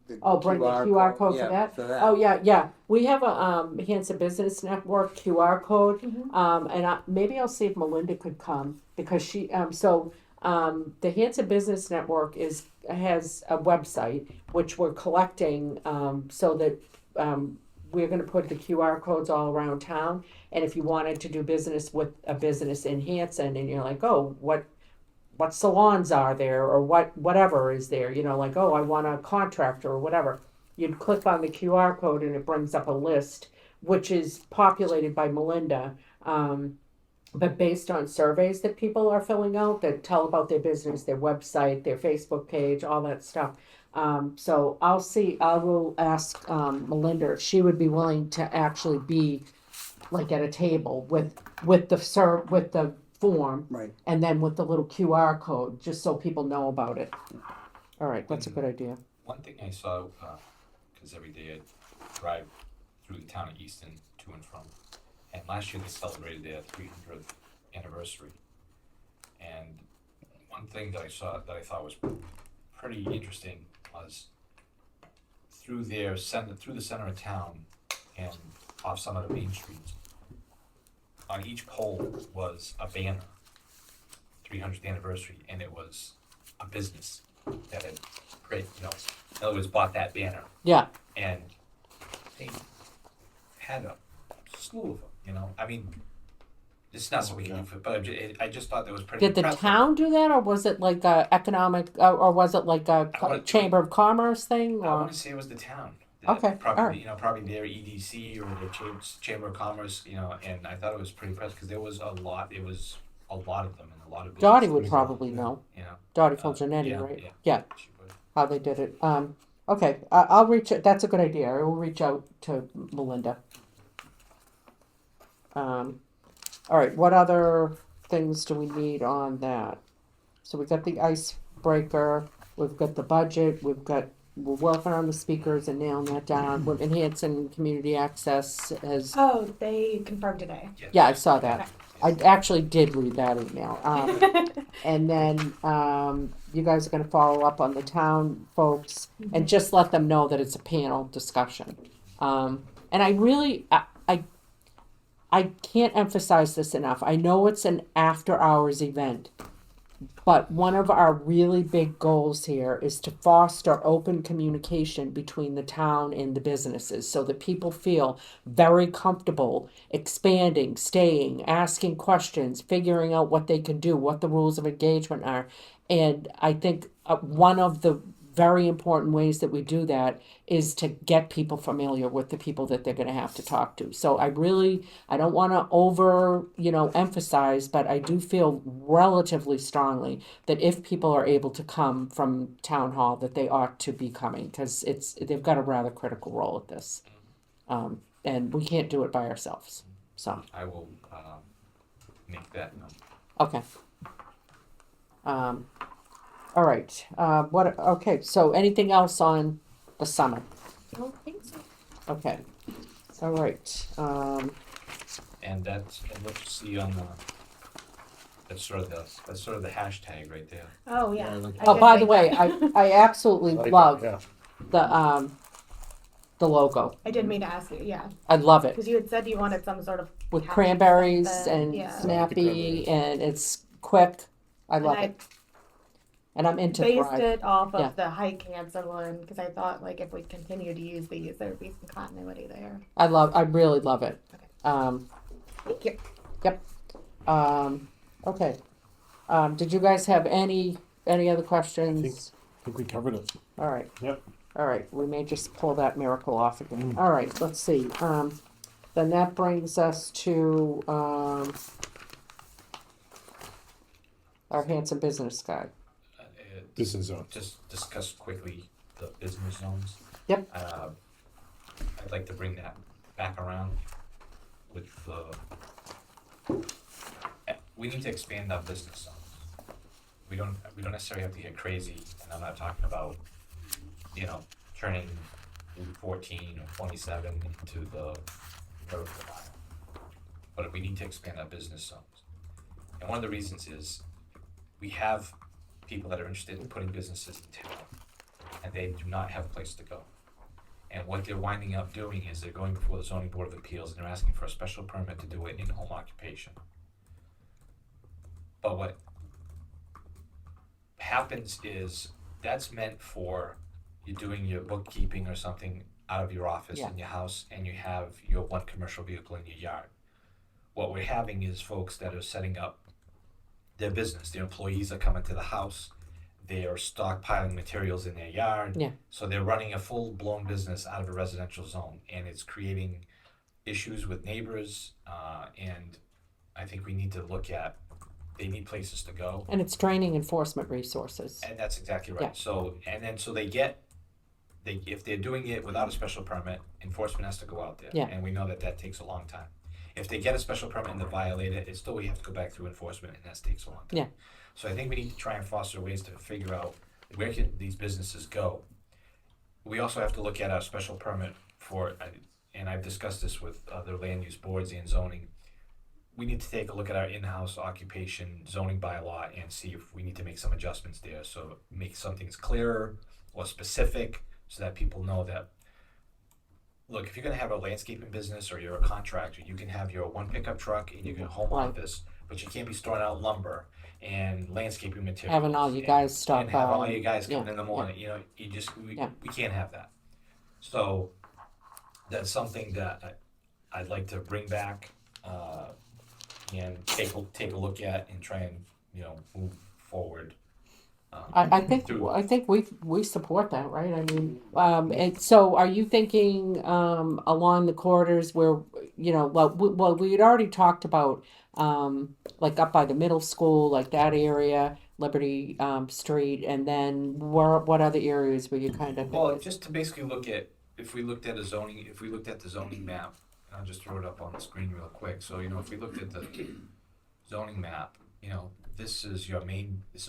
the Oh, bring the QR code for yeah, that? For that. Oh, yeah, we have a, Hanson Business Network QR code, and maybe I'll see if Melinda could come, because she, the Hanson Business Network has a website, which we're collecting, so that, we're gonna put the QR codes all around town, and if you wanted to do business with a business in Hanson, and you're like, oh, what salons are there, or whatever is there, like, oh, I want a contractor or whatever. You'd click on the QR code and it brings up a list, which is populated by Melinda, but based on surveys that people are filling out that tell about their business, their website, their Facebook page, all that stuff. So I will ask Melinda if she would be willing to actually be like at a table with the form, Right. and then with the little QR code, just so people know about it. All right, that's a good idea. One thing I saw, because every day I drive through the town of Easton to and from, and last year they celebrated their 300th anniversary. And one thing that I saw that I thought was pretty interesting was through the center of town and off some of the main streets, on each pole was a banner, 300th anniversary, and it was a business that had in other words, bought that banner. Yeah. And they had a slew of them, I mean, it's not something we can do, but I just thought that was pretty Did the impressive. town do that, or was it like a economic, or was it like a Chamber of Commerce thing? I Or? want to say it was the town. Okay, Probably, all right. Probably their EDC or their Chamber of Commerce, and I thought it was pretty impressive because there was a lot. It was a lot of them and a lot of. Dottie businesses. would probably know. Yeah. Dottie Fulgenetti, Yeah, right? yeah. Yeah, She would. how they did it. Okay, I'll reach. That's a good idea. I will reach out to Melinda. All right. What other things do we need on that? So we got the icebreaker. We've got the budget. We're working on the speakers and nailing that down. We're enhancing community access as. Oh, they confirmed today. Yes. Yeah, I saw that. I actually did read that email. And then you guys are going to follow up on the town folks and just let them know that it's a panel discussion. And I can't emphasize this enough. I know it's an after hours event, but one of our really big goals here is to foster open communication between the town and the businesses so that people feel very comfortable expanding, staying, asking questions, figuring out what they can do, what the rules of engagement are. And I think one of the very important ways that we do that is to get people familiar with the people that they're going to have to talk to. So I don't want to emphasize, but I do feel relatively strongly that if people are able to come from town hall, that they ought to be coming, because they've got a rather critical role at this. And we can't do it by ourselves. So, I will make that known. okay. All right. Okay. So anything else on the summit? I don't think so. Okay. All right. And what you see on that's sort of the hashtag right there. Oh yeah. Yeah, I like I Oh, did by make the way, that. I absolutely love Yeah. the logo. I did mean to ask you, yeah, I love it because you had said you wanted some sort of with package cranberries something, and yeah. snappy, and it's quick. I love and it, and I'm into based Thrive. it off of Yeah. the Hike Hanson one because I thought like if we continue to use these, there would be some continuity there. I really love it. Okay. Thank you. Okay. Did you guys have any other questions? I think we covered it. All right. Yep. All right. We may just pull that miracle off again. All right. Let's see. Then that brings us to our Hanson business guide. Business zone. Just discuss quickly the business zones. Yep. I'd like to bring that back around. with we need to expand our business zones. We don't necessarily have to get crazy, and I'm not talking about, turning 14 or 27 into the vertical mile. But we need to expand our business zones. And one of the reasons is we have people that are interested in putting businesses in town, and they do not have a place to go. And what they're winding up doing is they're going before the zoning board of appeals and they're asking for a special permit to do it in home occupation. But what happens is that's meant for you doing your bookkeeping or something out of your office Yeah. in your house, and you have your one commercial vehicle in your yard. What we're having is folks that are setting up their business. Their employees are coming to the house. They are stockpiling materials in their yard. Yeah. So they're running a full-blown business out of a residential zone, and it's creating issues with neighbors. And I think we need to look at, they need places to go. And it's draining enforcement resources. And that's exactly right. Yeah. So if they're doing it without a special permit, enforcement has to go out there. Yeah. And we know that takes a long time. If they get a special permit and they violate it, it's still, we have to go back through enforcement, and that takes a long time. Yeah. So I think we need to try and foster ways to figure out where can these businesses go. We also have to look at our special permit for, and I've discussed this with other land use boards and zoning. We need to take a look at our in-house occupation zoning bylaw and see if we need to make some adjustments there. So make some things clearer or specific so that people know that, look, if you're gonna have a landscaping business or you're a contractor, you can have your one pickup truck and your home Right. office, but you can't be storing out lumber and landscaping materials. Having all you guys stock and have all out. you guys coming Yeah, in the morning. We Yeah. can't have that. So that's something that I'd like to bring back and take a look at and try and move forward. I think we support that, right? I mean, and so are you thinking along the corridors where we had already talked about like up by the middle school, like that area, Liberty Street, and then what other areas were you kind of Well, just to basically look at, if we looked at the zoning map, and I'll just throw it up on the screen real quick. So if we looked at the zoning map, this is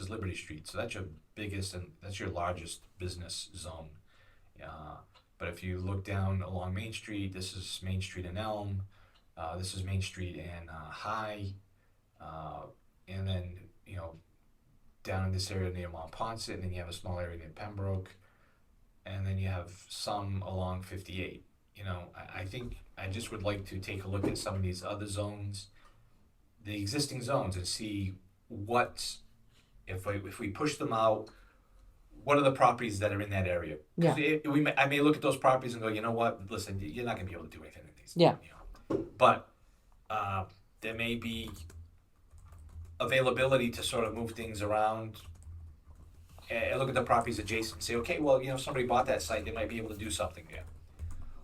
Liberty Street. So that's your biggest and that's your largest business zone. But if you look down along Main Street, this is Main Street and Elm. This is Main Street and High. And then, down in this area near Montponset, and then you have a small area near Pembroke. And then you have some along 58. I think I just would like to take a look at some of these other zones, the existing zones, and see what, if we push them out, what are the properties that are in that area? 'Cause I may look at those properties and go, you know what, listen, you're not going to be able to do anything in these. Yeah. But there may be availability to sort of move things around. And look at the properties adjacent and say, okay, well, somebody bought that site, they might be able to do something there.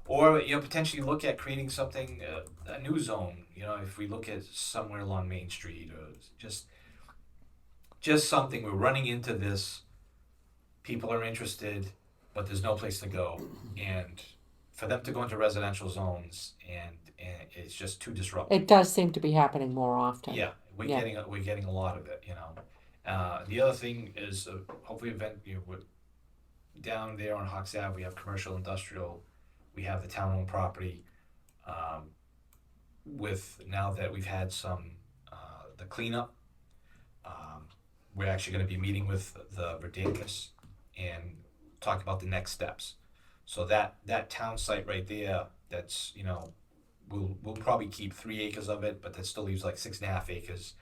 Or, potentially look at creating something, a new zone, if we look at somewhere along Main Street, or just something, we're running into this, people are interested, but there's no place to go. And for them to go into residential zones, and it's just too disruptive. it does seem to be happening more often. Yeah, we're getting a lot of it, The other thing is, hopefully, we're down there on Hawks Ave, we have commercial, industrial, we have the town-owned property. With now that we've had some the cleanup, we're actually going to be meeting with the Verdantis and talk about the next steps. So that town site right there, that's we'll probably keep 3 acres of it, but that still leaves like 6.5 acres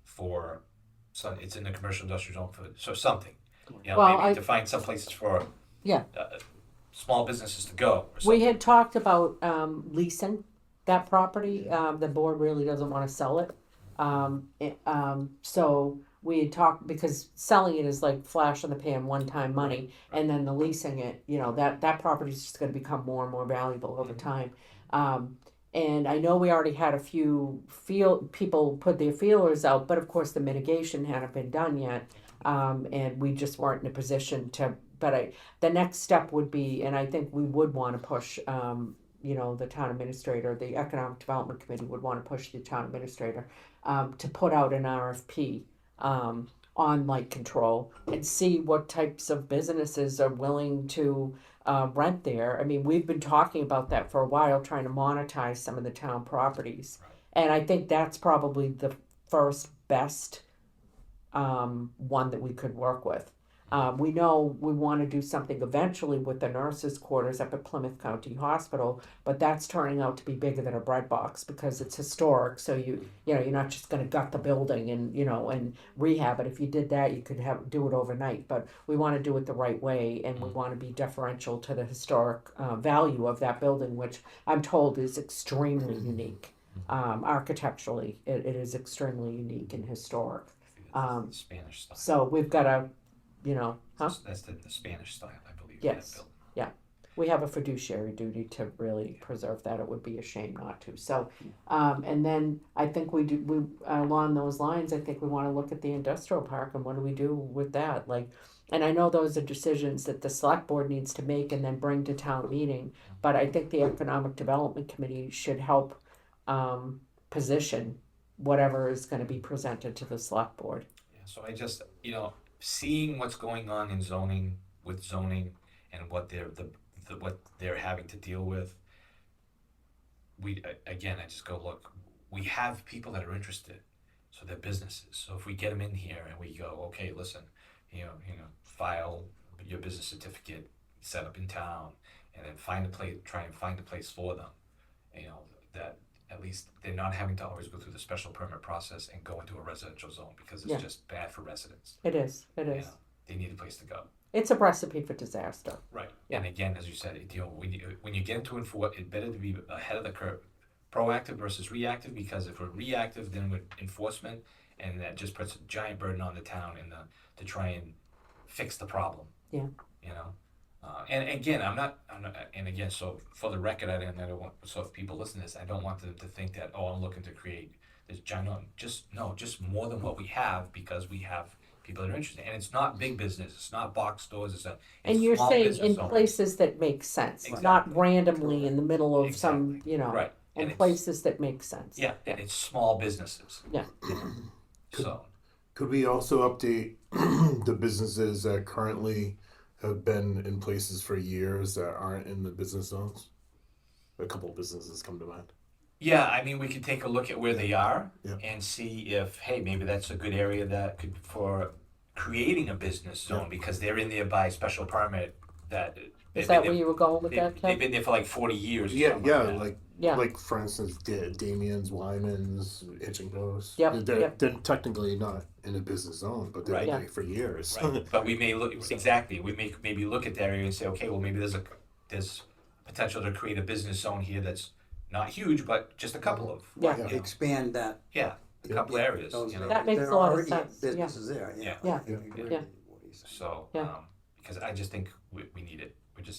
for. So it's in the commercial industrial zone so something, maybe to find some places for small businesses to go. Or We had talked about leasing that property. The board really doesn't want to sell it. So we had talked, because selling it is like flash in the pan, one-time money, and then the leasing it, that property is just going to become more and more valuable over time. And I know we already had a few people put their feelers out, but of course the mitigation hadn't been done yet, and we just weren't in a position to. But the next step would be, and I think we would want to push the town administrator, the economic development committee would want to push the town administrator to put out an RFP on light control and see what types of businesses are willing to rent there. I mean, we've been talking about that for a while, trying to monetize some of the town properties. And I think that's probably the first best one that we could work with. We know we want to do something eventually with the nurses' quarters up at Plymouth County Hospital, but that's turning out to be bigger than a bread box because it's historic. So you're not just going to gut the building and rehab it. If you did that, you could do it overnight. But we want to do it the right way, and we want to be deferential to the historic value of that building, which I'm told is extremely unique. Architecturally, it is extremely unique and historic. The Spanish style. So we've got to, That's the Spanish style, I believe. Yes. That building. we have a fiduciary duty to really preserve that. It would be a shame not to. So, and then I think we along those lines, I think we want to look at the industrial park and what do we do with that? And I know those are decisions that the select board needs to make and then bring to town meeting. But I think the economic development committee should help position whatever is going to be presented to the select board. Yeah, so I just, seeing what's going on in zoning and what they're having to deal with, I just go, look, we have people that are interested, so they're businesses. So if we get them in here and we go, okay, listen, file your business certificate, set up in town, and then try and find a place for them, that at least they're not having to always go through the special permit process and go into a residential zone because it's just bad for residents. It is. They need a place to go. It's a recipe for disaster. Right. Yeah. And again, as you said, when you get into enforcement, it better to be ahead of the curve, proactive versus reactive. Because if we're reactive, then with enforcement, and that just puts a giant burden on the town to try and fix the problem. Yeah. And again, I'm not. And again, so for the record, I don't want. So if people listen to this, I don't want them to think that I'm looking to create this giant. Just more than what we have, because we have people that are interested, and it's not big business. It's not box stores. It's and you're small saying business in owners. Places that make sense, Exactly. not randomly in the middle of Exactly. some, Right. in And places that make sense. Yeah, and it's small businesses. Yeah. So. Could we also update the businesses that currently have been in places for years that aren't in the business zones? A couple of businesses come to mind. Yeah, I mean, we could take a look at where they are Yeah. and see if, hey, maybe that's a good area that could for creating a business zone, because they're in there by special permit. Is that where you were going with that, They've Kev? been there for like 40 years. Or Yeah, something yeah, like that. Yeah. like for instance, Damien's, Wyman's, Hitching Post. Yep, They're, yep. they're technically not in a business zone, but they've Right. been there for years. Right. But we may look exactly. We may maybe look at that area and say, okay, well, maybe there's potential to create a business zone here that's not huge, but just a couple of Yeah. Yeah. Expand that. a couple areas. Those That makes there a lot of are already sense, yeah. Businesses there, yeah. Yeah. I agree Yeah. with what he's saying. So, Yeah. because I just think we need it.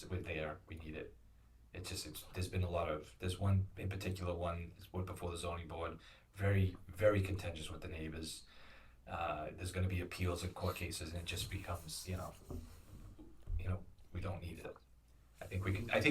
We're there. We need it. There's been a lot of, there's one in particular, one before the zoning board, very, very contentious with the neighbors. There's going to be appeals and court cases, and it just becomes, we don't need it. I think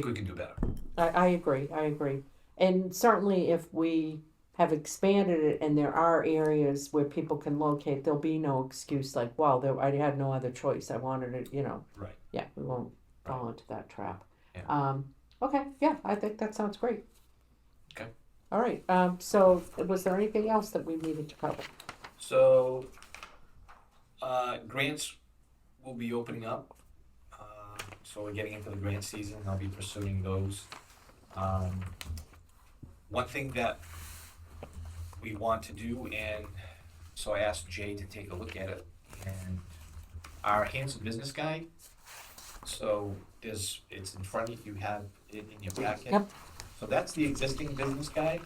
we can do better. I agree. And certainly if we have expanded it and there are areas where people can locate, there'll be no excuse like, well, I had no other choice. I wanted it, Right. Yeah, we won't fall into that trap. Yeah. Okay, yeah, I think that sounds great. Okay. All right, so was there anything else that we needed to cover? So, grants will be opening up. So we're getting into the grant season. I'll be pursuing those. One thing that we want to do, and so I asked Jay to take a look at it, and our Hanson business guide. So it's in front of you, have it in your packet. Yep. So that's the existing business guide.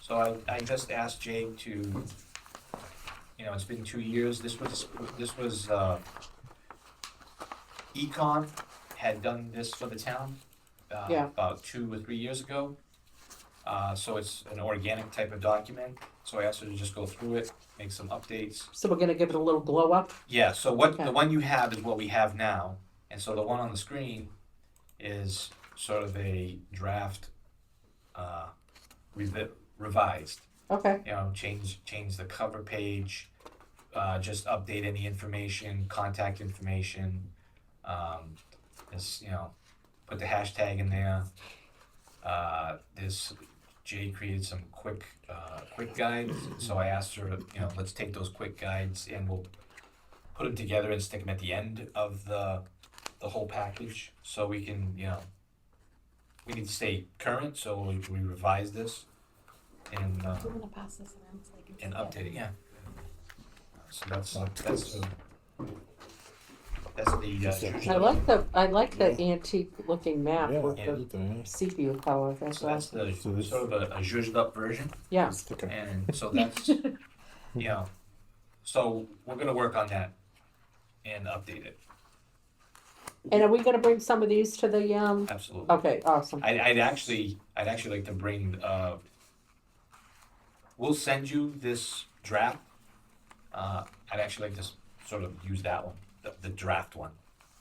So I just asked Jay to, it's been 2 years. This was Econ had done this for the town Yeah. about 2 or 3 years ago. So it's an organic type of document. So I asked her to just go through it, make some updates. So we're gonna give it a little glow up? Yeah, so Okay. the one you have is what we have now. And so the one on the screen is sort of a draft revised. Okay. You know, change the cover page, just update any information, contact information. You know, put the hashtag in there. Jay created some quick guides, so I asked her, you know, let's take those quick guides and we'll put them together and stick them at the end of the whole package, so we can, you know, we need to stay current, so we revise this and Do you want to pass this around so they can see and it? update it, yeah. So that's the I like the antique looking map Yeah, with yeah. the sepia color. That's so that's awesome. the So this- sort of a zhuzhed up version, Yeah. Sticker. and so that's you know, so we're gonna work on that and update it. And are we gonna bring some of these to the Absolutely. Okay, awesome. I'd actually like to bring. We'll send you this draft. I'd actually like to sort of use that one, the draft one.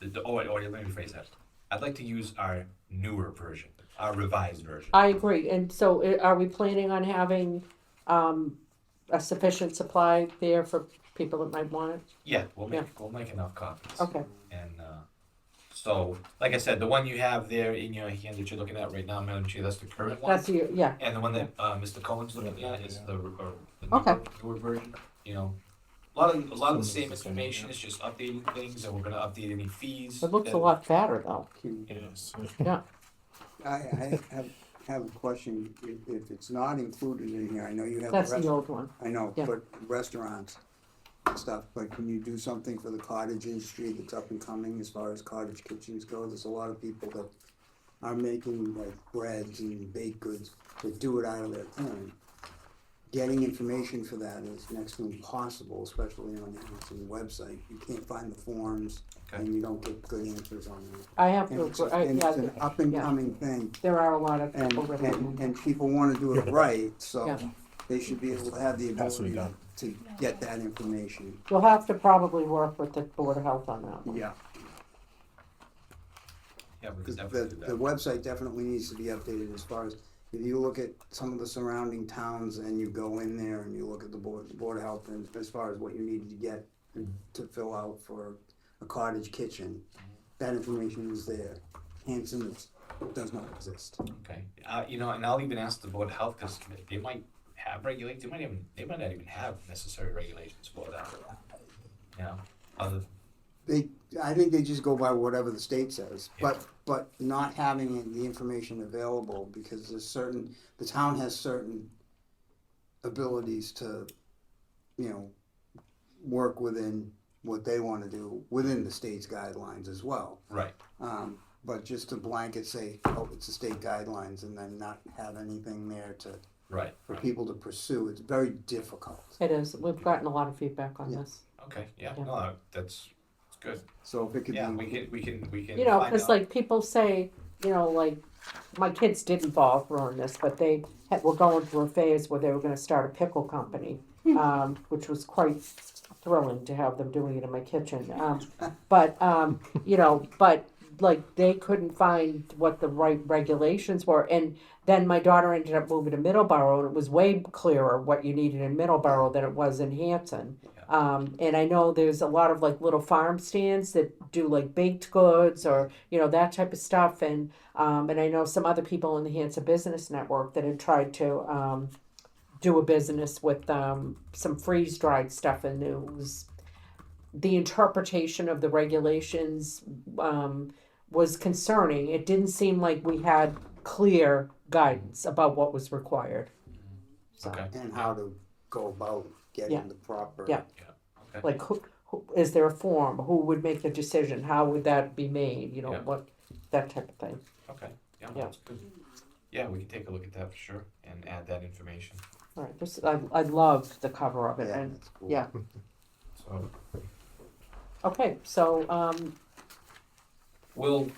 Let me rephrase that. I'd like to use our newer version, our revised version. I agree. And so are we planning on having a sufficient supply there for people that might want it? Yeah, we'll make enough copies. Okay. And so, like I said, the one you have there in your hand that you're looking at right now, Madam Chair, that's the current one. That's you, yeah. And the one that Mr. Cohen's looking at is the Okay. newer version. You know, a lot of the same information. It's just updating things, and we're gonna update any fees. It looks that- a lot fatter though. Yes. Yeah. I have a question, if it's not included in here, I know you have. That's the old one. I know, Yeah. but restaurants and stuff, but can you do something for the cottage industry that's up and coming as far as cottage kitchens go? There's a lot of people that are making like breads and baked goods that do it out of their home. Getting information for that is next to impossible, especially on the Hanson website. You can't find the forms Okay. and you don't get good answers on it. I have And to, it's, agree. and it's an Yeah, up and coming thing. there are a lot of And, people that and people wanna do it right, so Yeah. they should be able to have the Has to be ability done. to get that information. We'll have to probably work with the Board of Health on that one. Yeah, Yeah, we can because definitely do the that. website definitely needs to be updated as far as, if you look at some of the surrounding towns and you go in there and you look at the Board of Health and as far as what you need to get to fill out for a cottage kitchen, that information is there. Hanson does not exist. Okay. You know, and I'll even ask the Board of Health, because they might have regulations. They might not even have necessary regulations for that. You know, other. I think they just go by whatever the state says, but not having the information available, because the town has certain abilities to, work within what they wanna do, within the state's guidelines as well. Right. But just to blanket say, oh, it's the state guidelines, and then not have anything there Right. for people to pursue, it's very difficult. It is, we've gotten a lot of feedback on Yeah. this. Okay. Yeah. Yeah. No, that's good. So if it could Yeah, be. we can. You know, find cause out. like people say, like, my kids didn't fall through this, but they were going through a phase where they were gonna start a pickle company, which was quite thrilling to have them doing it in my kitchen. But like they couldn't find what the right regulations were, and then my daughter ended up moving to Middleborough, and it was way clearer what you needed in Middleborough than it was in Hanson. And I know there's a lot of like little farm stands that do like baked goods or that type of stuff, and I know some other people in the Hanson Business Network that had tried to do a business with some freeze dried stuff, and it was the interpretation of the regulations was concerning. It didn't seem like we had clear guidance about what was required. So, Okay. And how to go about Yeah. getting the proper. Yeah. Okay. like who is there a form? Who would make the decision? How would that be made? Yeah. What that type of thing. Okay. Yeah. Yeah. That's good. Yeah, we can take a look at that for sure and add that information. All right. I loved the cover of it, Yeah, and that's cool. yeah. So Okay, so we'll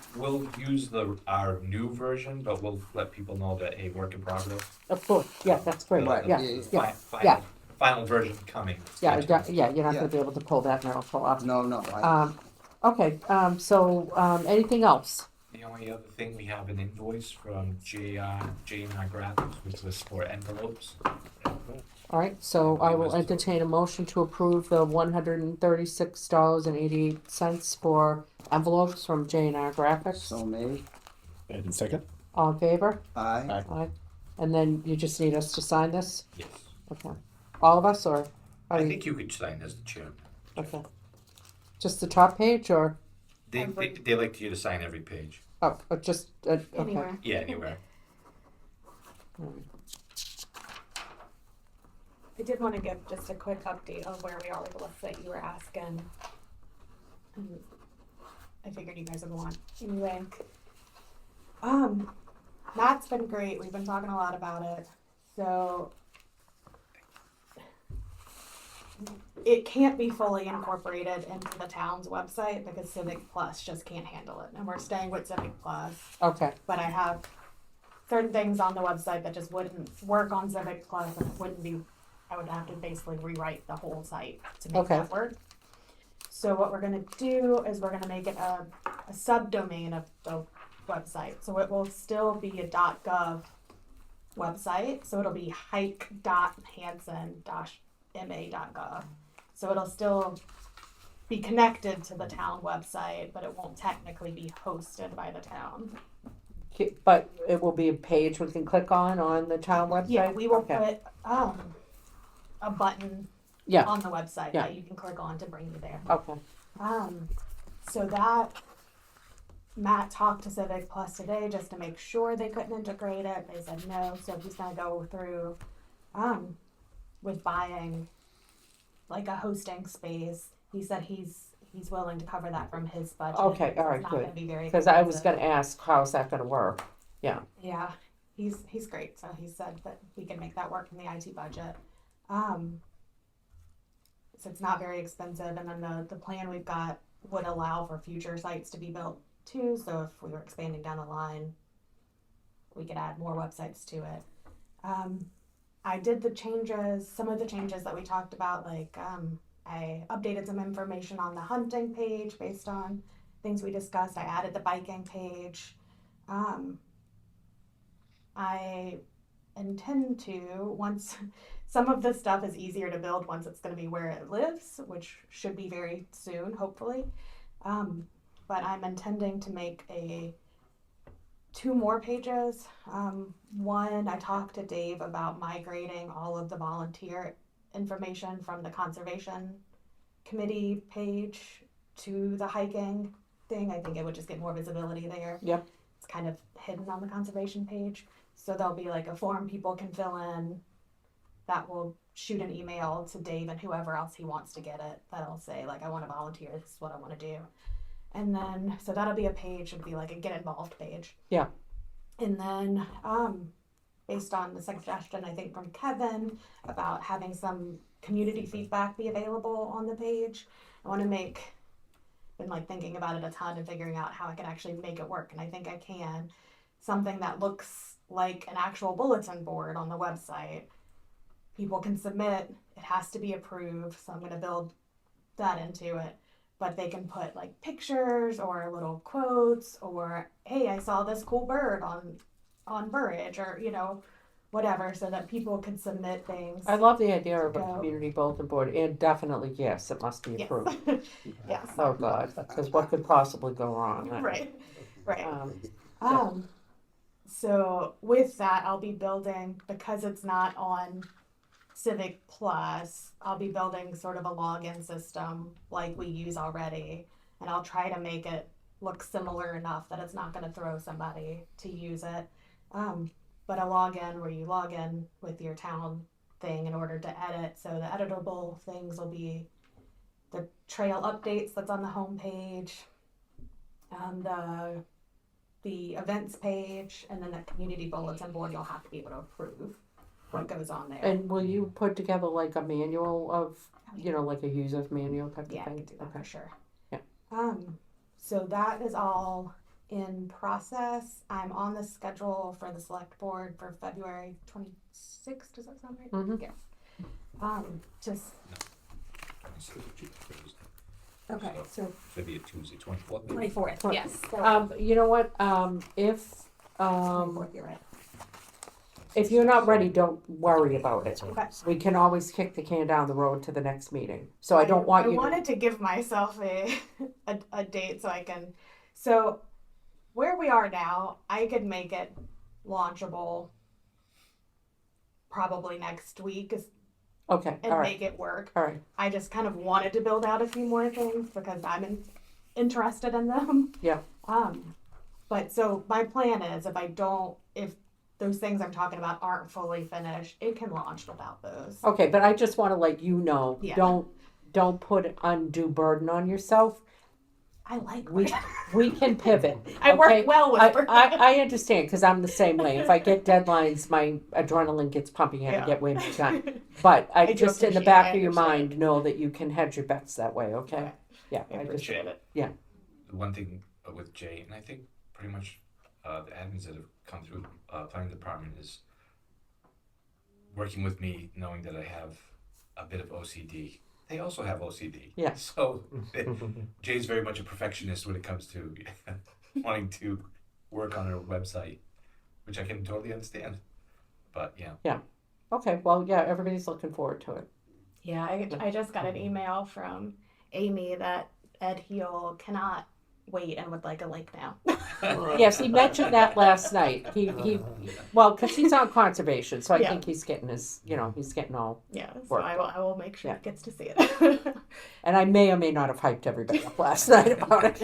use our new version, but we'll let people know that work in progress. of course, yeah, that's great. Right. Yeah, Yeah, yeah, Final, final version coming. yeah, Stay tuned. yeah. You're not Yeah. gonna be able to pull that miracle off. No, Okay. So anything else? The only other thing, we have an invoice from J&R Graphics, which was for envelopes. All right, so I will entertain a motion to approve the $136.88 for envelopes from J&R Graphics. So made. And second? All in favor? Aye. Aye. And then you just need us to sign this? Yes. Okay. All of us, or? how I do you- think you could sign as the chairman. Okay. Just the top page, or, They like you to sign every page. oh, just, okay. Anywhere. Yeah, anywhere. I did want to give just a quick update of where we are with the list that you were asking. And I figured you guys would want anyway. Matt's been great. We've been talking a lot about it. So it can't be fully incorporated into the town's website because Civic Plus just can't handle it. And we're staying with Civic Plus. Okay, But I have certain things on the website that just wouldn't work on Civic Plus, and it wouldn't be, I would have to basically rewrite the whole site to make Okay. that work. So what we're gonna do is we're gonna make it a subdomain of the website. So it will still be a .gov website. So it'll be hike.hanson-ma.gov. So it'll still be connected to the town website, but it won't technically be hosted by the town. but it will be a page we can click on the town website? Yeah, we will Okay. put a button Yeah, on the website Yeah. that you can click on to bring you there. okay, So that Matt talked to Civic Plus today just to make sure they couldn't integrate it. They said no, so he's gonna go through with buying like a hosting space. He said he's willing to cover that from his budget. Okay, all right, It's not good. gonna be very because I was expensive. gonna ask, how's that gonna work? Yeah, he's great. So he said that we can make that work in the IT budget. So it's not very expensive, and then the plan we've got would allow for future sites to be built too. So if we were expanding down the line, we could add more websites to it. I did some of the changes that we talked about, like I updated some information on the hunting page based on things we discussed. I added the biking page. I intend to, once some of this stuff is easier to build once it's going to be where it lives, which should be very soon, hopefully. But I'm intending to make two more pages. One, I talked to Dave about migrating all of the volunteer information from the conservation committee page to the hiking thing. I think it would just get more visibility there. Yep. It's kind of hidden on the conservation page. So there'll be like a form people can fill in that will shoot an email to Dave and whoever else he wants to get it. That'll say like, I want to volunteer. This is what I want to do. And then, so that'll be a page. It'll be like a get involved page. Yeah. And then, based on the suggestion, I think from Kevin about having some community feedback be available on the page, I want to been like thinking about it a ton and figuring out how I can actually make it work. And I think I can. Something that looks like an actual bulletin board on the website. People can submit, it has to be approved. So I'm going to build that into it. But they can put like pictures or little quotes or, hey, I saw this cool bird on Burridge, or, whatever, so that people can submit things. I love the idea of a Go. community bulletin board, and definitely, yes, it must be Yes. approved. Yes. Oh, God, because what could possibly go wrong? Right. Yeah. So with that, I'll be building, because it's not on Civic Plus, I'll be building sort of a login system like we use already, and I'll try to make it look similar enough that it's not going to throw somebody to use it. But a login where you log in with your town thing in order to edit. So the editable things will be the trail updates that's on the home page, the events page, and then the community bulletin board. You'll have to be able to approve what goes on there. And will you put together like a manual of, like a user's manual type of Yeah, I thing? can do that for sure. Yeah. So that is all in process. I'm on the schedule for the select board for February 26th. Does that sound right? Mhm. Yeah. Just Okay, so Should be a Tuesday, 24th. 24th, yes. You know what, if, 24th, you're right. if you're not ready, don't worry about it. Okay. We can always kick the can down the road to the next meeting. So I don't want I you to, wanted to give myself a date so I can. So where we are now, I could make it launchable probably next week okay, and all right, make it work. all right, I just kind of wanted to build out a few more things because I'm interested in them. yeah, But so my plan is if those things I'm talking about aren't fully finished, it can launch without those. okay, but I just wanna let you know, Yeah. don't put undue burden on yourself. I like We, work. we can pivot. I okay? work well with I understand, cause I'm the same way. If I get deadlines, my adrenaline gets pumping, I have to Yeah. get way more done. But I I do just, in the appreciate back it, of your I understand. mind, know that you can hedge your bets that way, okay? Okay. Yeah, I I just, appreciate it. The one thing with Jay, and I think pretty much the admins that have come through planning department is working with me, knowing that I have a bit of OCD. They also have OCD. Yeah. So Jay's very much a perfectionist when it comes to wanting to work on her website, which I can totally understand. But yeah. okay, well, yeah, everybody's looking forward to it. Yeah, I just got an email from Amy that Ed Heel cannot wait and would like a link now. Yes, he mentioned that last night. Well, cause he's on conservation, so I Yeah. think he's getting his, he's getting all, Yeah, so Work. I will make sure Yeah. he gets to see it. and I may or may not have hyped everybody up last night about it.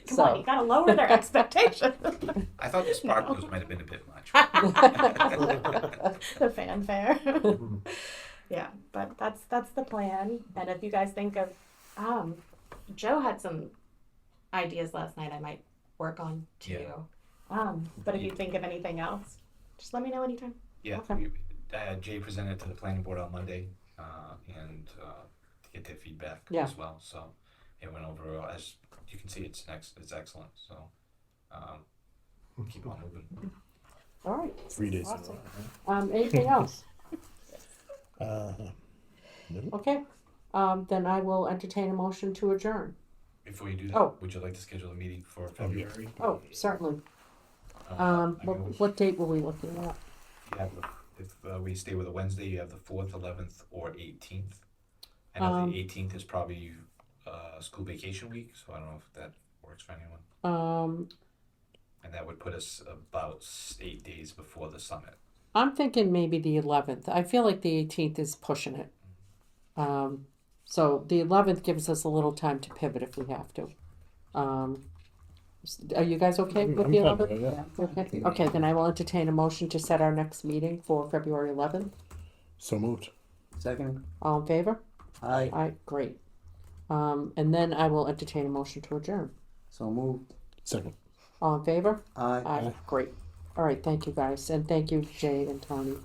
Come on, you gotta lower their expectations. I thought the sparklers might have been a bit much. The fanfare. Yeah, but that's the plan. And if you guys think of, Joe had some ideas last night I might work on too. Yeah. But if you think of anything else, just let me know anytime. Yeah, Okay. Jay presented to the planning board on Monday, and to get their feedback Yeah. as well. So it went over, as you can see, it's excellent. So keep on moving. All right, 3 days Awesome. in a row. anything else? No. Okay, then I will entertain a motion to adjourn. Before you do that, Oh. would you like to schedule a meeting for February? Oh, certainly. I mean, What date were we looking at? you have if we stay with a Wednesday, you have the 4th, 11th, or 18th. I know the 18th is probably school vacation week, so I don't know if that works for anyone. And that would put us about 8 days before the summit. I'm thinking maybe the 11th. I feel like the 18th is pushing it. So the 11th gives us a little time to pivot if we have to. Are you guys okay with I'm the fine 11th? with it, yeah. Okay. Okay, then I will entertain a motion to set our next meeting for February 11th. So moved. Second, All in favor? aye, Aye, great. And then I will entertain a motion to adjourn. so moved, All in favor? aye. Aye, great. All right, thank you guys, and thank you, Jay and Tony.